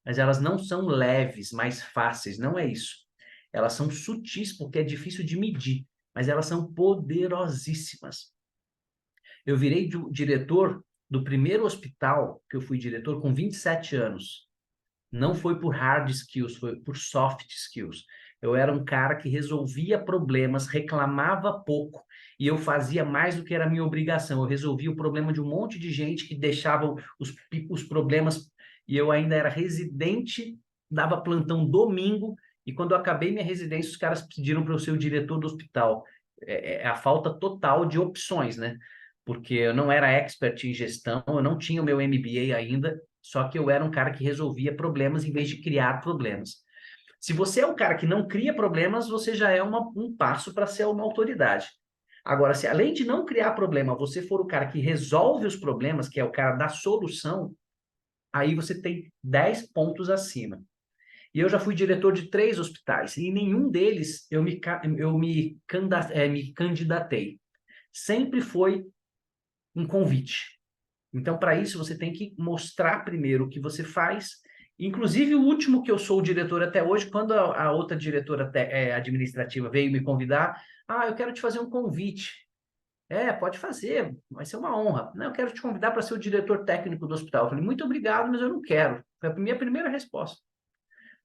[SPEAKER 2] mas elas não são leves, mais fáceis, não é isso. Elas são sutis, porque é difícil de medir, mas elas são poderosíssimas. Eu virei diretor do primeiro hospital que eu fui diretor com 27 anos. Não foi por hard skills, foi por soft skills. Eu era um cara que resolvia problemas, reclamava pouco, e eu fazia mais do que era minha obrigação. Eu resolvia o problema de um monte de gente que deixava os problemas, e eu ainda era residente, dava plantão domingo, e quando eu acabei minha residência, os caras pediram para eu ser o diretor do hospital. É a falta total de opções, né? Porque eu não era expert em gestão, eu não tinha o meu MBA ainda, só que eu era um cara que resolvia problemas em vez de criar problemas. Se você é um cara que não cria problemas, você já é um passo para ser uma autoridade. Agora, se além de não criar problema, você for o cara que resolve os problemas, que é o cara da solução, aí você tem 10 pontos acima. E eu já fui diretor de 3 hospitais, e em nenhum deles eu me candidatei. Sempre foi um convite. Então, para isso, você tem que mostrar primeiro o que você faz. Inclusive, o último que eu sou o diretor até hoje, quando a outra diretora administrativa veio me convidar, eu quero te fazer um convite. Pode fazer, vai ser uma honra. Não, eu quero te convidar para ser o diretor técnico do hospital. Eu falei, muito obrigado, mas eu não quero. Foi a minha primeira resposta.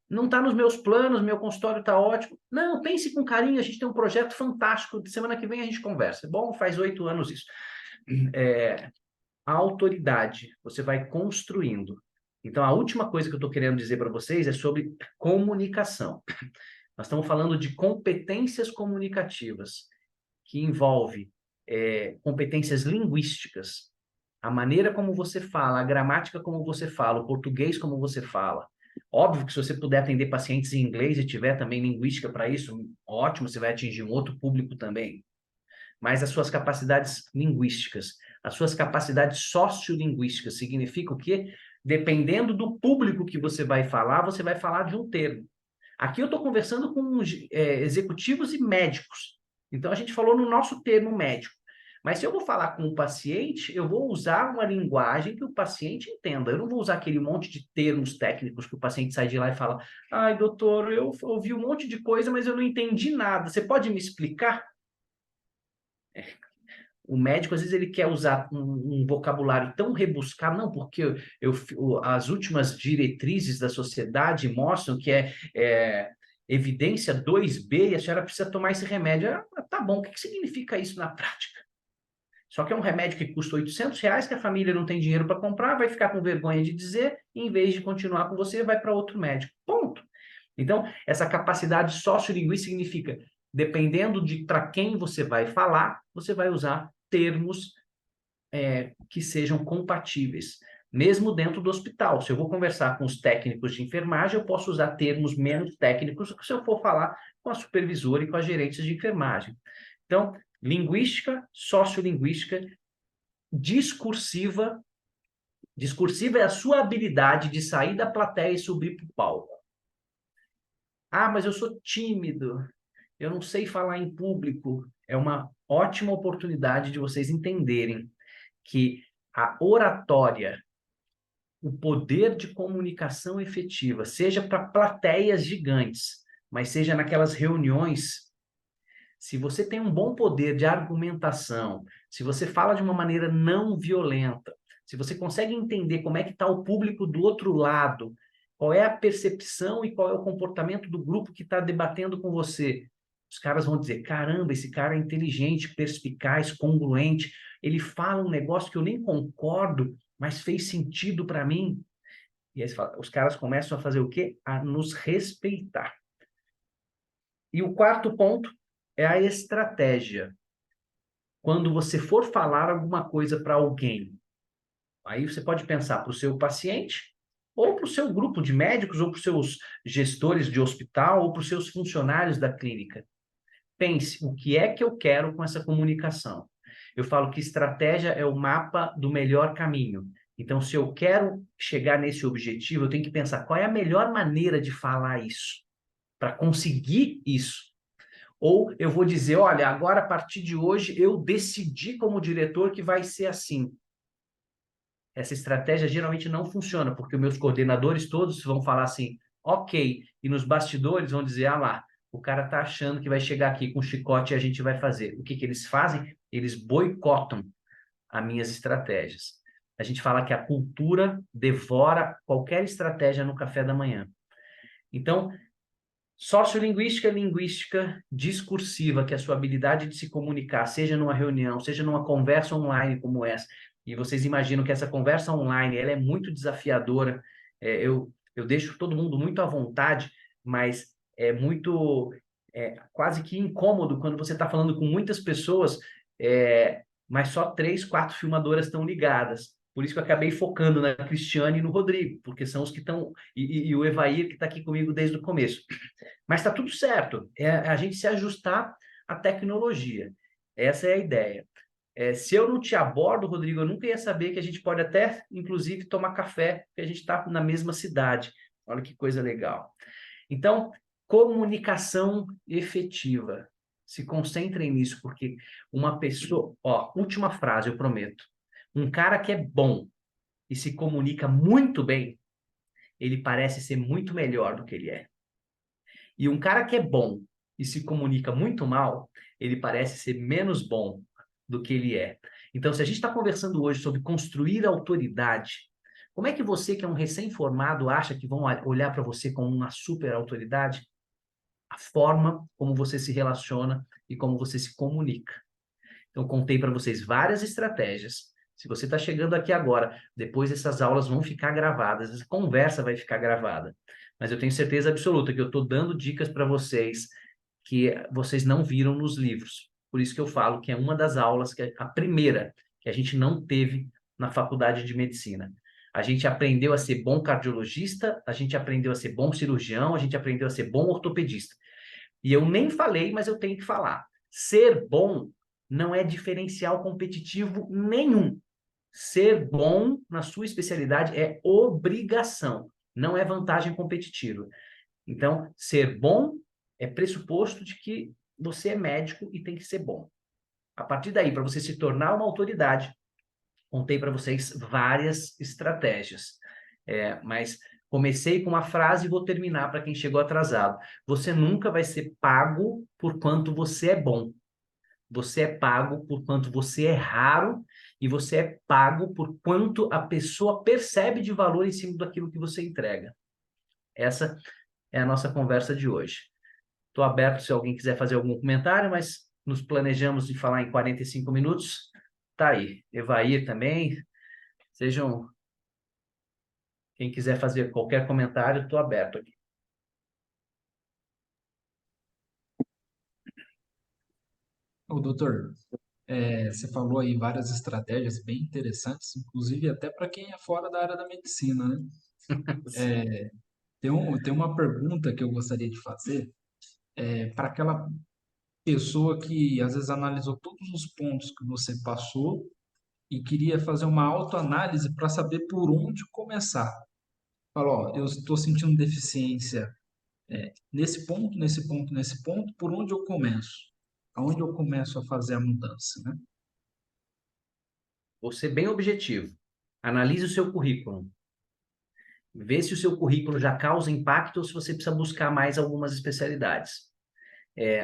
[SPEAKER 2] Não está nos meus planos, meu consultório está ótimo. Não, pense com carinho, a gente tem um projeto fantástico. Semana que vem a gente conversa. Bom, faz 8 anos isso. A autoridade, você vai construindo. Então, a última coisa que eu estou querendo dizer para vocês é sobre comunicação. Nós estamos falando de competências comunicativas, que envolve competências linguísticas, a maneira como você fala, a gramática como você fala, o português como você fala. Óbvio que se você puder atender pacientes em inglês e tiver também linguística para isso, ótimo, você vai atingir um outro público também. Mas as suas capacidades linguísticas, as suas capacidades sociolinguísticas, significa o quê? Dependendo do público que você vai falar de um termo. Aqui eu estou conversando com executivos e médicos. Então, a gente falou no nosso termo médico. Mas se eu vou falar com o paciente, eu vou usar uma linguagem que o paciente entenda. Eu não vou usar aquele monte de termos técnicos que o paciente sai de lá e fala: ai, doutor, eu ouvi um monte de coisa, mas eu não entendi nada. Você pode me explicar? O médico, às vezes, ele quer usar um vocabulário tão rebuscado, não, porque as últimas diretrizes da sociedade mostram que evidência 2B e a senhora precisa tomar esse remédio. Tá bom, o que significa isso na prática? Só que é um remédio que custa R$800, que a família não tem dinheiro para comprar, vai ficar com vergonha de dizer, e em vez de continuar com você, vai para outro médico. Ponto. Então, essa capacidade sociolinguística significa, dependendo de para quem você vai falar, você vai usar termos que sejam compatíveis. Mesmo dentro do hospital. Se eu vou conversar com os técnicos de enfermagem, eu posso usar termos menos técnicos do que se eu for falar com a supervisora e com as gerentes de enfermagem. Então, linguística, sociolinguística, discursiva. Discursiva é a sua habilidade de sair da plateia e subir para o palco. Mas eu sou tímido, eu não sei falar em público. É uma ótima oportunidade de vocês entenderem que a oratória, o poder de comunicação efetiva, seja para plateias gigantes, mas seja naquelas reuniões, se você tem um bom poder de argumentação, se você fala de uma maneira não violenta, se você consegue entender como é que está o público do outro lado, qual é a percepção e qual é o comportamento do grupo que está debatendo com você, os caras vão dizer, caramba, esse cara é inteligente, perspicaz, congruente, ele fala um negócio que eu nem concordo, mas fez sentido para mim. E aí os caras começam a fazer o quê? A nos respeitar. E o quarto ponto é a estratégia. Quando você for falar alguma coisa para alguém, aí você pode pensar para o seu paciente, ou para o seu grupo de médicos, ou para os seus gestores de hospital, ou para os seus funcionários da clínica. Pense, o que é que eu quero com essa comunicação? Eu falo que estratégia é o mapa do melhor caminho. Então, se eu quero chegar nesse objetivo, eu tenho que pensar qual é a melhor maneira de falar isso, para conseguir isso. Ou eu vou dizer, olha, agora a partir de hoje eu decidi como diretor que vai ser assim. Essa estratégia geralmente não funciona, porque os meus coordenadores todos vão falar assim, ok, e nos bastidores vão dizer, lá, o cara tá achando que vai chegar aqui com chicote e a gente vai fazer. O que que eles fazem? Eles boicotam as minhas estratégias. A gente fala que a cultura devora qualquer estratégia no café da manhã. Então, sociolinguística, linguística discursiva, que é a sua habilidade de se comunicar, seja numa reunião, seja numa conversa online como essa, e vocês imaginam que essa conversa online, ela é muito desafiadora, eu deixo todo mundo muito à vontade, mas é muito, quase que incômodo quando você está falando com muitas pessoas, mas só 3, 4 filmadoras estão ligadas. Por isso que eu acabei focando na Cristiane e no Rodrigo, porque são os que estão, e o Evair, que está aqui comigo desde o começo. Mas está tudo certo, é a gente se ajustar à tecnologia. Essa é a ideia. Se eu não te abordo, Rodrigo, eu nunca ia saber que a gente pode até, inclusive, tomar café, porque a gente está na mesma cidade. Olha que coisa legal. Então, comunicação efetiva. Se concentrem nisso, porque uma pessoa... Ó, última frase, eu prometo. Um cara que é bom e se comunica muito bem, ele parece ser muito melhor do que ele é. E um cara que é bom e se comunica muito mal, ele parece ser menos bom do que ele é. Então, se a gente está conversando hoje sobre construir autoridade, como é que você, que é um recém-formado, acha que vão olhar para você como uma super autoridade? A forma como você se relaciona e como você se comunica. Então, contei para vocês várias estratégias. Se você está chegando aqui agora, depois essas aulas vão ficar gravadas, essa conversa vai ficar gravada. Mas eu tenho certeza absoluta que eu estou dando dicas para vocês que vocês não viram nos livros. Por isso que eu falo que é uma das aulas, que é a primeira, que a gente não teve na faculdade de medicina. A gente aprendeu a ser bom cardiologista, a gente aprendeu a ser bom cirurgião, a gente aprendeu a ser bom ortopedista. E eu nem falei, mas eu tenho que falar. Ser bom não é diferencial competitivo nenhum. Ser bom na sua especialidade é obrigação, não é vantagem competitiva. Então, ser bom é pressuposto de que você é médico e tem que ser bom. A partir daí, para você se tornar uma autoridade, contei para vocês várias estratégias. Mas comecei com uma frase e vou terminar para quem chegou atrasado. Você nunca vai ser pago por quanto você é bom. Você é pago por quanto você é raro e você é pago por quanto a pessoa percebe de valor em cima daquilo que você entrega. Essa é a nossa conversa de hoje. Estou aberto se alguém quiser fazer algum comentário, mas nos planejamos de falar em 45 minutos. Tá aí. Evair também. Sejam... Quem quiser fazer qualquer comentário, estou aberto aqui.
[SPEAKER 5] Ô, doutor, você falou aí várias estratégias bem interessantes, inclusive até para quem é fora da área da medicina, né? Tem uma pergunta que eu gostaria de fazer para aquela pessoa que às vezes analisou todos os pontos que você passou e queria fazer uma autoanálise para saber por onde começar. Fala, ó, eu estou sentindo deficiência nesse ponto, nesse ponto, nesse ponto, por onde eu começo? Aonde eu começo a fazer a mudança, né?
[SPEAKER 2] Vou ser bem objetivo. Analise o seu currículo. Vê se o seu currículo já causa impacto ou se você precisa buscar mais algumas especialidades.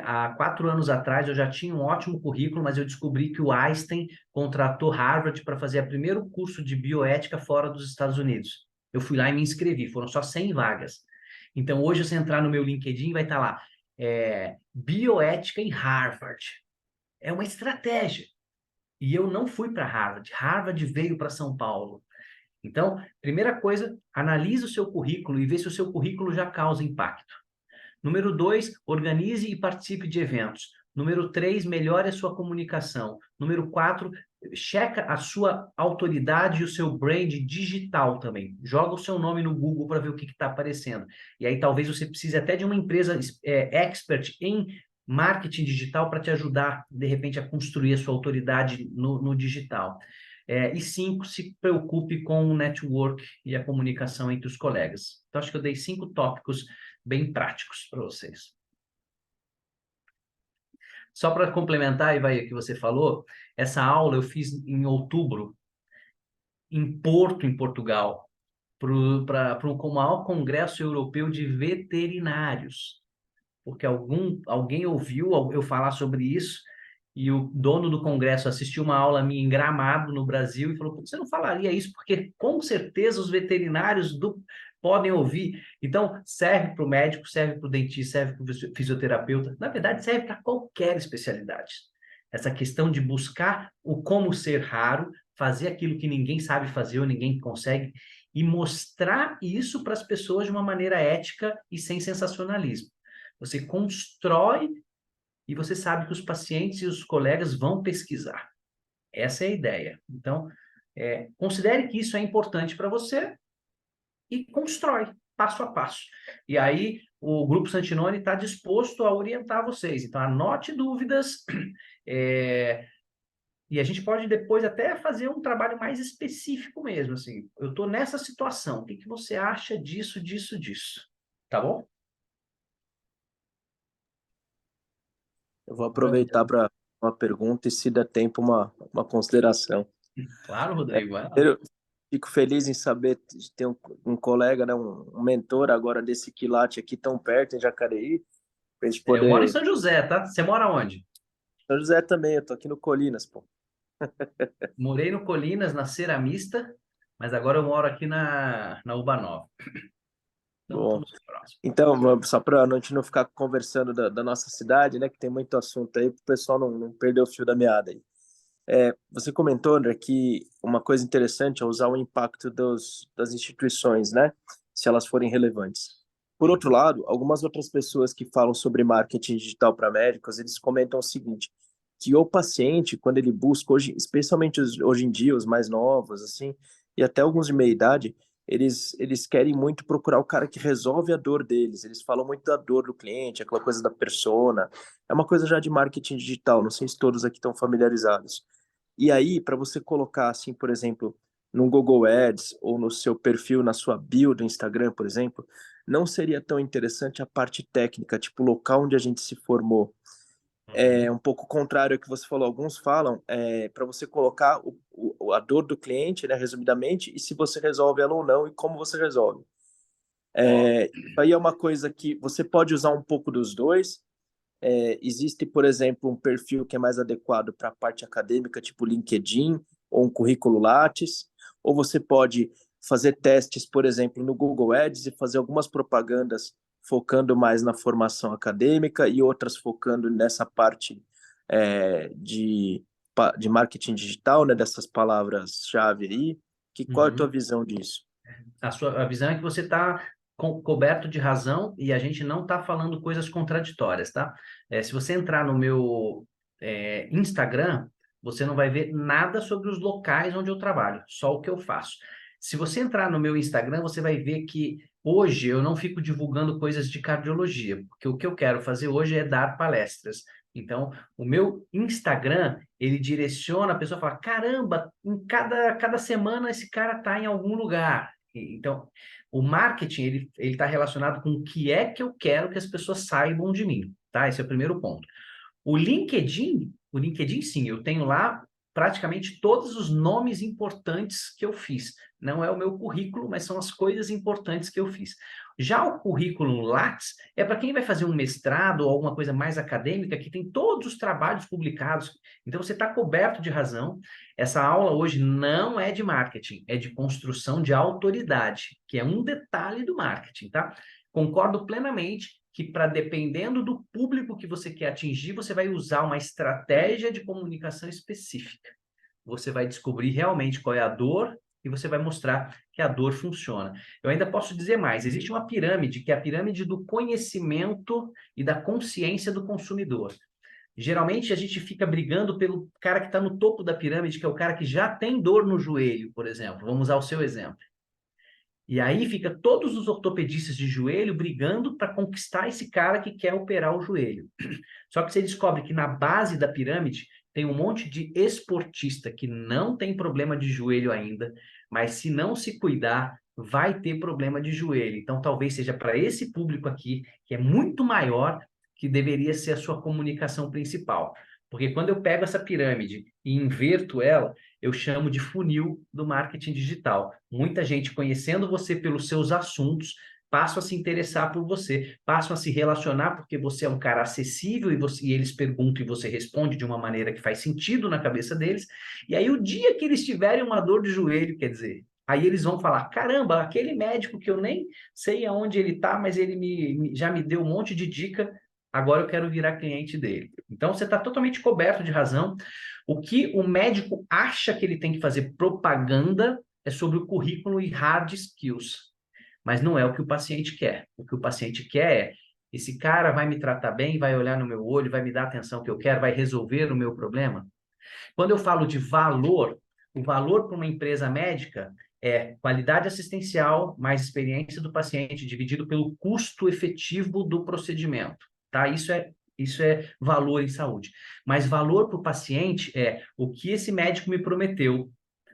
[SPEAKER 2] Há 4 anos atrás eu já tinha um ótimo currículo, mas eu descobri que o Einstein contratou Harvard para fazer o primeiro curso de bioética fora dos Estados Unidos. Eu fui lá e me inscrevi, foram só 100 vagas. Então hoje você entrar no meu LinkedIn vai estar lá, bioética em Harvard. É uma estratégia. E eu não fui para Harvard. Harvard veio para São Paulo. Então, primeira coisa, analise o seu currículo e vê se o seu currículo já causa impacto. Número 2, organize e participe de eventos. Número 3, melhore a sua comunicação. Número 4, checa a sua autoridade e o seu brand digital também. Joga o seu nome no Google para ver o que está aparecendo. E aí talvez você precise até de uma empresa expert em marketing digital para te ajudar, de repente, a construir a sua autoridade no digital. E 5, se preocupe com o network e a comunicação entre os colegas. Então, acho que eu dei 5 tópicos bem práticos para vocês. Só para complementar, Ivaí, o que você falou, essa aula eu fiz em outubro, em Porto, em Portugal, para o maior congresso europeu de veterinários. porque alguém ouviu eu falar sobre isso, e o dono do congresso assistiu uma aula minha em Gramado, no Brasil, e falou: "Pô, você não falaria isso, porque com certeza os veterinários podem ouvir." Então, serve para o médico, serve para o dentista, serve para o fisioterapeuta. Na verdade, serve para qualquer especialidade. Essa questão de buscar o como ser raro, fazer aquilo que ninguém sabe fazer ou ninguém consegue, e mostrar isso para as pessoas de uma maneira ética e sem sensacionalismo. Você constrói e você sabe que os pacientes e os colegas vão pesquisar. Essa é a ideia. Então, considere que isso é importante para você e constrói, passo a passo. E aí, o Grupo Santinoni está disposto a orientar vocês. Então, anote dúvidas, e a gente pode depois até fazer um trabalho mais específico mesmo, assim. Eu estou nessa situação, o que você acha disso, disso, disso? Tá bom?
[SPEAKER 4] Eu vou aproveitar para uma pergunta e, se der tempo, uma consideração.
[SPEAKER 2] Claro, Rodrigo. Vai lá.
[SPEAKER 4] Eu fico feliz em saber de ter um colega, né, um mentor agora desse quilate aqui tão perto, em Jacareí, para a gente
[SPEAKER 2] Eu moro em
[SPEAKER 4] poder...
[SPEAKER 2] São José, tá? Você mora onde?
[SPEAKER 4] São José também, eu tô aqui no Colinas, pô.
[SPEAKER 2] Morei no Colinas, na Ceramista, mas agora eu moro aqui na Uba Nova. Então,
[SPEAKER 4] Bom,
[SPEAKER 2] tudo próximo.
[SPEAKER 4] então, só para a gente não ficar conversando da nossa cidade, né, que tem muito assunto aí, para o pessoal não perder o fio da meada aí. Você comentou, André, que uma coisa interessante é usar o impacto das instituições, né, se elas forem relevantes. Por outro lado, algumas outras pessoas que falam sobre marketing digital para médicos, eles comentam o seguinte, que o paciente, quando ele busca, hoje, especialmente hoje em dia, os mais novos, assim, e até alguns de meia idade, eles querem muito procurar o cara que resolve a dor deles. Eles falam muito da dor do cliente, aquela coisa da persona. É uma coisa já de marketing digital, não sei se todos aqui estão familiarizados. E aí, para você colocar, assim, por exemplo, no Google Ads ou no seu perfil, na sua bio do Instagram, por exemplo, não seria tão interessante a parte técnica, tipo o local onde a gente se formou. É um pouco contrário ao que você falou. Alguns falam para você colocar a dor do cliente, né, resumidamente, e se você resolve ela ou não e como você resolve. Aí é uma coisa que você pode usar um pouco dos dois. Existe, por exemplo, um perfil que é mais adequado para a parte acadêmica, tipo LinkedIn ou um currículo Lattes, ou você pode fazer testes, por exemplo, no Google Ads e fazer algumas propagandas focando mais na formação acadêmica e outras focando nessa parte de marketing digital, né, dessas palavras-chave aí. Qual é a tua
[SPEAKER 2] Uhum.
[SPEAKER 4] visão disso?
[SPEAKER 2] A visão é que você está coberto de razão e a gente não está falando coisas contraditórias, tá? Se você entrar no meu Instagram, você não vai ver nada sobre os locais onde eu trabalho, só o que eu faço. Se você entrar no meu Instagram, você vai ver que hoje eu não fico divulgando coisas de cardiologia, porque o que eu quero fazer hoje é dar palestras. Então, o meu Instagram, ele direciona a pessoa a falar: caramba, em cada semana esse cara está em algum lugar. Então, o marketing, ele está relacionado com o que é que eu quero que as pessoas saibam de mim, tá? Esse é o primeiro ponto. O LinkedIn, sim, eu tenho lá praticamente todos os nomes importantes que eu fiz. Não é o meu currículo, mas são as coisas importantes que eu fiz. Já o currículo Lattes é para quem vai fazer um mestrado ou alguma coisa mais acadêmica, que tem todos os trabalhos publicados. Então, você está coberto de razão. Essa aula hoje não é de marketing, é de construção de autoridade, que é um detalhe do marketing, tá? Concordo plenamente que, para dependendo do público que você quer atingir, você vai usar uma estratégia de comunicação específica. Você vai descobrir realmente qual é a dor e você vai mostrar que a dor funciona. Eu ainda posso dizer mais, existe uma pirâmide, que é a pirâmide do conhecimento e da consciência do consumidor. Geralmente a gente fica brigando pelo cara que está no topo da pirâmide, que é o cara que já tem dor no joelho, por exemplo. Vamos usar o seu exemplo. E aí fica todos os ortopedistas de joelho brigando para conquistar esse cara que quer operar o joelho. Só que você descobre que na base da pirâmide tem um monte de esportista que não tem problema de joelho ainda, mas se não se cuidar, vai ter problema de joelho. Então talvez seja para esse público aqui, que é muito maior, que deveria ser a sua comunicação principal. Porque quando eu pego essa pirâmide e inverto ela, eu chamo de funil do marketing digital. Muita gente conhecendo você pelos seus assuntos, passam a se interessar por você, passam a se relacionar porque você é um cara acessível e eles perguntam e você responde de uma maneira que faz sentido na cabeça deles. E aí, o dia que eles tiverem uma dor de joelho, quer dizer, aí eles vão falar, caramba, aquele médico que eu nem sei aonde ele está, mas ele já me deu um monte de dica, agora eu quero virar cliente dele. Então, você está totalmente coberto de razão. O que o médico acha que ele tem que fazer propaganda é sobre o currículo e hard skills, mas não é o que o paciente quer. O que o paciente quer é, esse cara vai me tratar bem, vai olhar no meu olho, vai me dar a atenção que eu quero, vai resolver o meu problema? Quando eu falo de valor, o valor para uma empresa médica é qualidade assistencial mais experiência do paciente dividido pelo custo efetivo do procedimento, tá? Isso é valor em saúde. Mas valor para o paciente é o que esse médico me prometeu,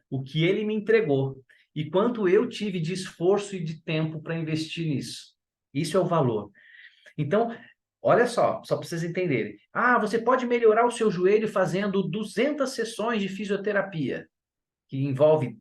[SPEAKER 2] o que ele me entregou e quanto eu tive de esforço e de tempo para investir nisso. Isso é o valor. Então, olha só para vocês entenderem. Ah, você pode melhorar o seu joelho fazendo 200 sessões de fisioterapia, que envolve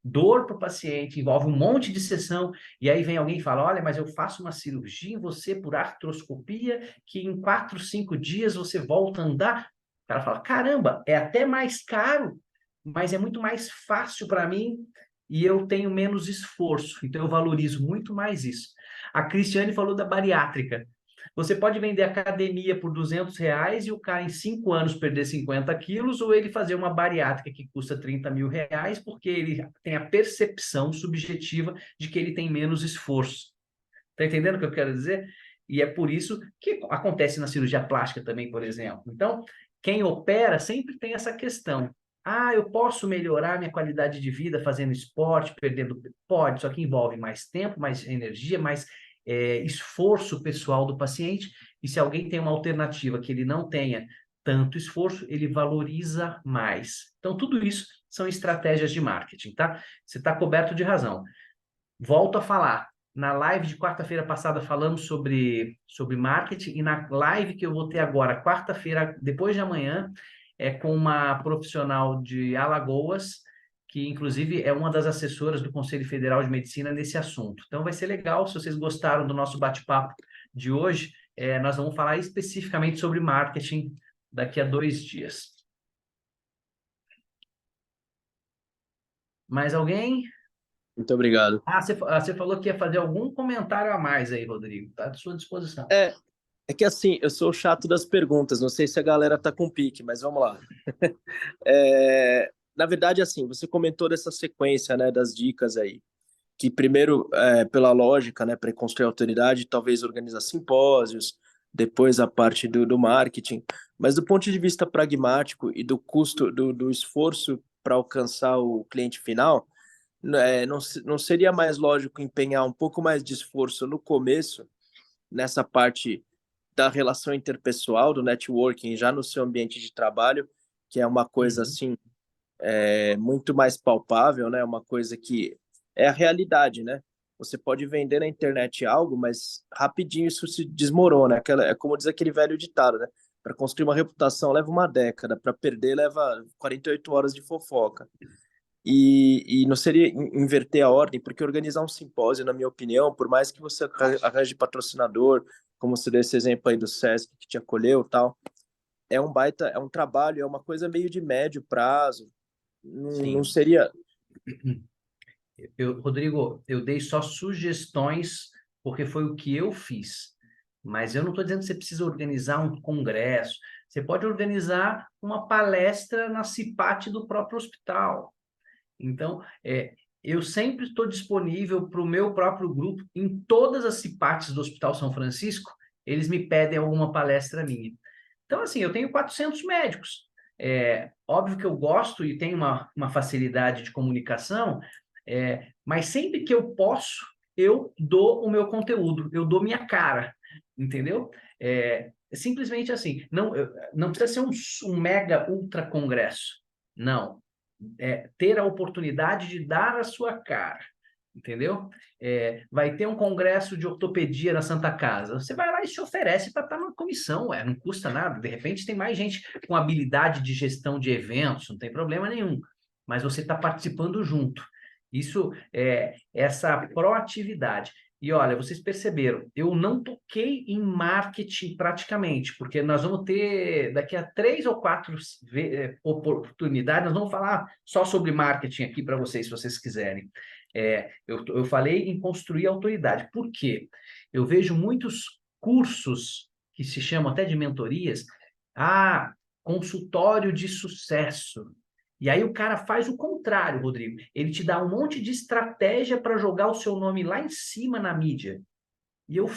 [SPEAKER 2] dor para o paciente, envolve um monte de sessão, e aí vem alguém e fala, olha, mas eu faço uma cirurgia em você por artroscopia, que em 4, 5 dias você volta a andar. O cara fala, caramba, é até mais caro, mas é muito mais fácil para mim e eu tenho menos esforço, então eu valorizo muito mais isso. A Cristiane falou da bariátrica. Você pode vender academia por R$ 200 e o cara em 5 anos perder 50 quilos, ou ele fazer uma bariátrica que custa R$ 30.000, porque ele tem a percepção subjetiva de que ele tem menos esforço. Tá entendendo o que eu quero dizer? E é por isso que acontece na cirurgia plástica também, por exemplo. Então, quem opera sempre tem essa questão. Ah, eu posso melhorar minha qualidade de vida fazendo esporte, perdendo... Pode, só que envolve mais tempo, mais energia, mais esforço pessoal do paciente. E se alguém tem uma alternativa que ele não tenha tanto esforço, ele valoriza mais. Então, tudo isso são estratégias de marketing, tá? Você está coberto de razão. Volto a falar. Na live de quarta-feira passada falamos sobre marketing, e na live que eu vou ter agora, quarta-feira, depois de amanhã, é com uma profissional de Alagoas, que inclusive é uma das assessoras do Conselho Federal de Medicina nesse assunto. Então vai ser legal, se vocês gostaram do nosso bate-papo de hoje, nós vamos falar especificamente sobre marketing daqui a 2 dias. Mais alguém?
[SPEAKER 4] Muito obrigado.
[SPEAKER 2] Você falou que ia fazer algum comentário a mais aí, Rodrigo. Está à sua disposição.
[SPEAKER 4] É que assim, eu sou o chato das perguntas, não sei se a galera tá com pique, mas vamos lá. Na verdade, assim, você comentou dessa sequência, né, das dicas aí, que primeiro, pela lógica, né, para construir autoridade, talvez organizar simpósios, depois a parte do marketing, mas do ponto de vista pragmático e do custo, do esforço para alcançar o cliente final, não seria mais lógico empenhar um pouco mais de esforço no começo, nessa parte da relação interpessoal, do networking, já no seu ambiente de trabalho, que é uma coisa assim, muito mais palpável, né? Uma coisa que é a realidade, né? Você pode vender na internet algo, mas rapidinho isso se desmorona. É como diz aquele velho ditado, né? Para construir uma reputação leva uma década, para perder leva 48 horas de fofoca. E não seria inverter a ordem, porque organizar um simpósio, na minha opinião, por mais que você arranje patrocinador, como você deu esse exemplo aí do Sesc que te acolheu e tal, é um trabalho, é uma coisa meio de médio prazo, não seria...
[SPEAKER 2] Rodrigo, eu dei só sugestões porque foi o que eu fiz, mas eu não estou dizendo que você precisa organizar um congresso, você pode organizar uma palestra na CIPAT do próprio hospital. Então, eu sempre estou disponível para o meu próprio grupo, em todas as CIPATs do Hospital São Francisco, eles me pedem alguma palestra minha. Então, assim, eu tenho 400 médicos. Óbvio que eu gosto e tenho uma facilidade de comunicação, mas sempre que eu posso, eu dou o meu conteúdo, eu dou minha cara, entendeu? Simplesmente assim, não precisa ser um mega ultra congresso, não. Ter a oportunidade de dar a sua cara, entendeu? Vai ter um congresso de ortopedia na Santa Casa, você vai lá e se oferece para estar numa comissão, não custa nada, de repente tem mais gente com habilidade de gestão de eventos, não tem problema nenhum, mas você está participando junto. Isso essa proatividade. E olha, vocês perceberam, eu não toquei em marketing praticamente, porque nós vamos ter daqui a 3 ou 4 oportunidades, nós vamos falar só sobre marketing aqui para vocês, se vocês quiserem. Eu falei em construir autoridade. Por quê? Eu vejo muitos cursos que se chamam até de mentorias, consultório de sucesso. E aí o cara faz o contrário, Rodrigo. Ele te dá um monte de estratégia para jogar o seu nome lá em cima na mídia. E eu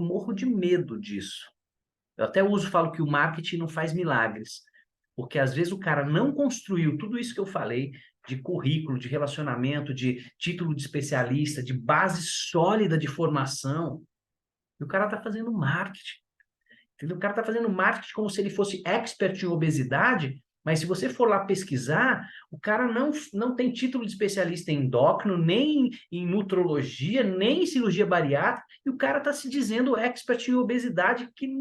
[SPEAKER 2] morro de medo disso. Eu até falo que o marketing não faz milagres. Porque às vezes o cara não construiu tudo isso que eu falei, de currículo, de relacionamento, de título de especialista, de base sólida de formação. E o cara está fazendo marketing. Entendeu? O cara está fazendo marketing como se ele fosse expert em obesidade, mas se você for lá pesquisar, o cara não tem título de especialista em endócrino, nem em nutrologia, nem em cirurgia bariátrica, e o cara está se dizendo expert em obesidade, que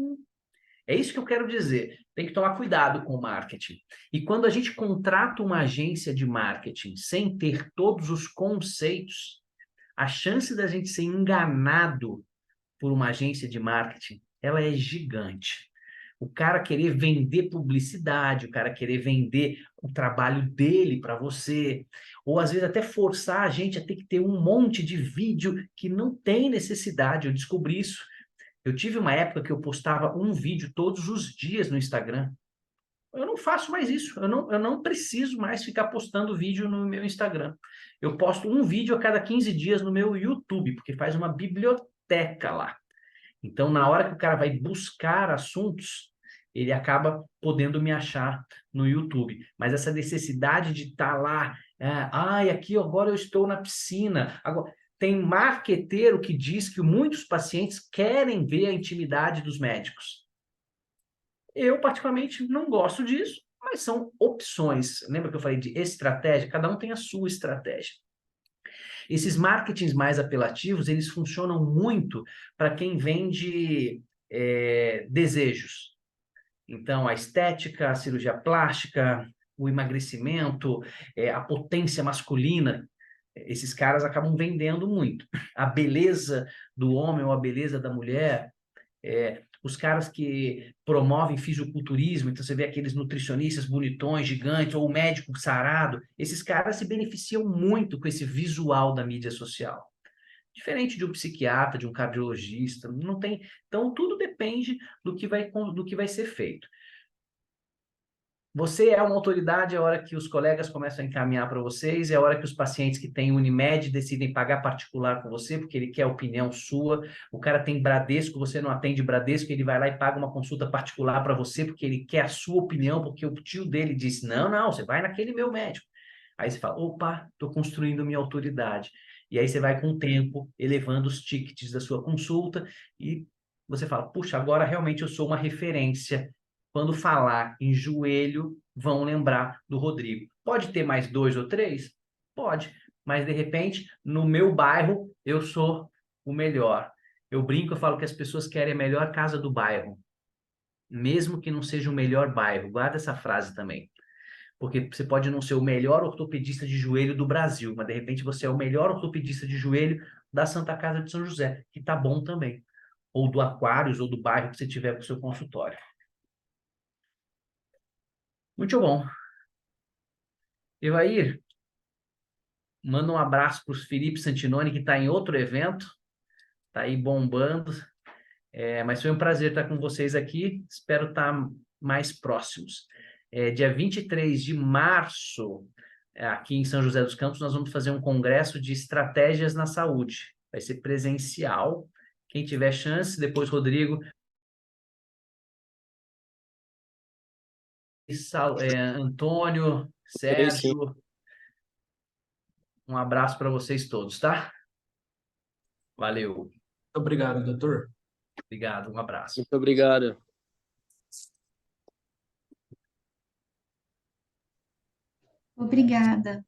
[SPEAKER 2] é isso que eu quero dizer. Tem que tomar cuidado com o marketing. E quando a gente contrata uma agência de marketing sem ter todos os conceitos, a chance da gente ser enganado por uma agência de marketing, ela é gigante. O cara querer vender publicidade, o cara querer vender o trabalho dele para você, ou às vezes até forçar a gente a ter que ter um monte de vídeo que não tem necessidade. Eu descobri isso. Eu tive uma época que eu postava um vídeo todos os dias no Instagram. Eu não faço mais isso. Eu não preciso mais ficar postando vídeo no meu Instagram. Eu posto um vídeo a cada 15 dias no meu YouTube, porque faz uma biblioteca lá. Então, na hora que o cara vai buscar assuntos, ele acaba podendo me achar no YouTube. Mas essa necessidade de estar lá, aqui agora eu estou na piscina. Agora, tem marqueteiro que diz que muitos pacientes querem ver a intimidade dos médicos. Eu, particularmente, não gosto disso, mas são opções. Lembra que eu falei de estratégia? Cada um tem a sua estratégia. Esses marketings mais apelativos, eles funcionam muito para quem vende desejos. Então, a estética, a cirurgia plástica, o emagrecimento, a potência masculina, esses caras acabam vendendo muito. A beleza do homem ou a beleza da mulher, os caras que promovem fisiculturismo, então você vê aqueles nutricionistas bonitões, gigantes, ou o médico sarado, esses caras se beneficiam muito com esse visual da mídia social. Diferente de um psiquiatra, de um cardiologista, não tem. Então, tudo depende do que vai ser feito. Você é uma autoridade, é a hora que os colegas começam a encaminhar para vocês, é a hora que os pacientes que têm Unimed decidem pagar particular com você, porque ele quer a opinião sua. O cara tem Bradesco, você não atende Bradesco, ele vai lá e paga uma consulta particular para você, porque ele quer a sua opinião, porque o tio dele disse, não, você vai naquele meu médico. Aí você fala, opa, estou construindo minha autoridade. E aí você vai com o tempo elevando os tickets da sua consulta e você fala, puxa, agora realmente eu sou uma referência. Quando falar em joelho, vão lembrar do Rodrigo. Pode ter mais 2 ou 3? Pode, mas de repente, no meu bairro, eu sou o melhor. Eu brinco, eu falo que as pessoas querem a melhor casa do bairro, mesmo que não seja o melhor bairro. Guarda essa frase também. Porque você pode não ser o melhor ortopedista de joelho do Brasil, mas de repente você é o melhor ortopedista de joelho da Santa Casa de São José, que tá bom também. Ou do Aquários, ou do bairro que você tiver com o seu consultório. Muito bom. Evair, manda um abraço para o Felipe Santinoni, que está em outro evento, está aí bombando. Mas foi um prazer estar com vocês aqui. Espero estar mais próximos. Dia 23 de março, aqui em São José dos Campos, nós vamos fazer um congresso de estratégias na saúde. Vai ser presencial. Quem tiver chance, depois, Rodrigo. Antônio, Sérgio, um abraço para vocês todos, tá? Valeu.
[SPEAKER 5] Muito obrigado, doutor.
[SPEAKER 2] Obrigado, um abraço.
[SPEAKER 4] Muito obrigado.
[SPEAKER 6] Obrigada.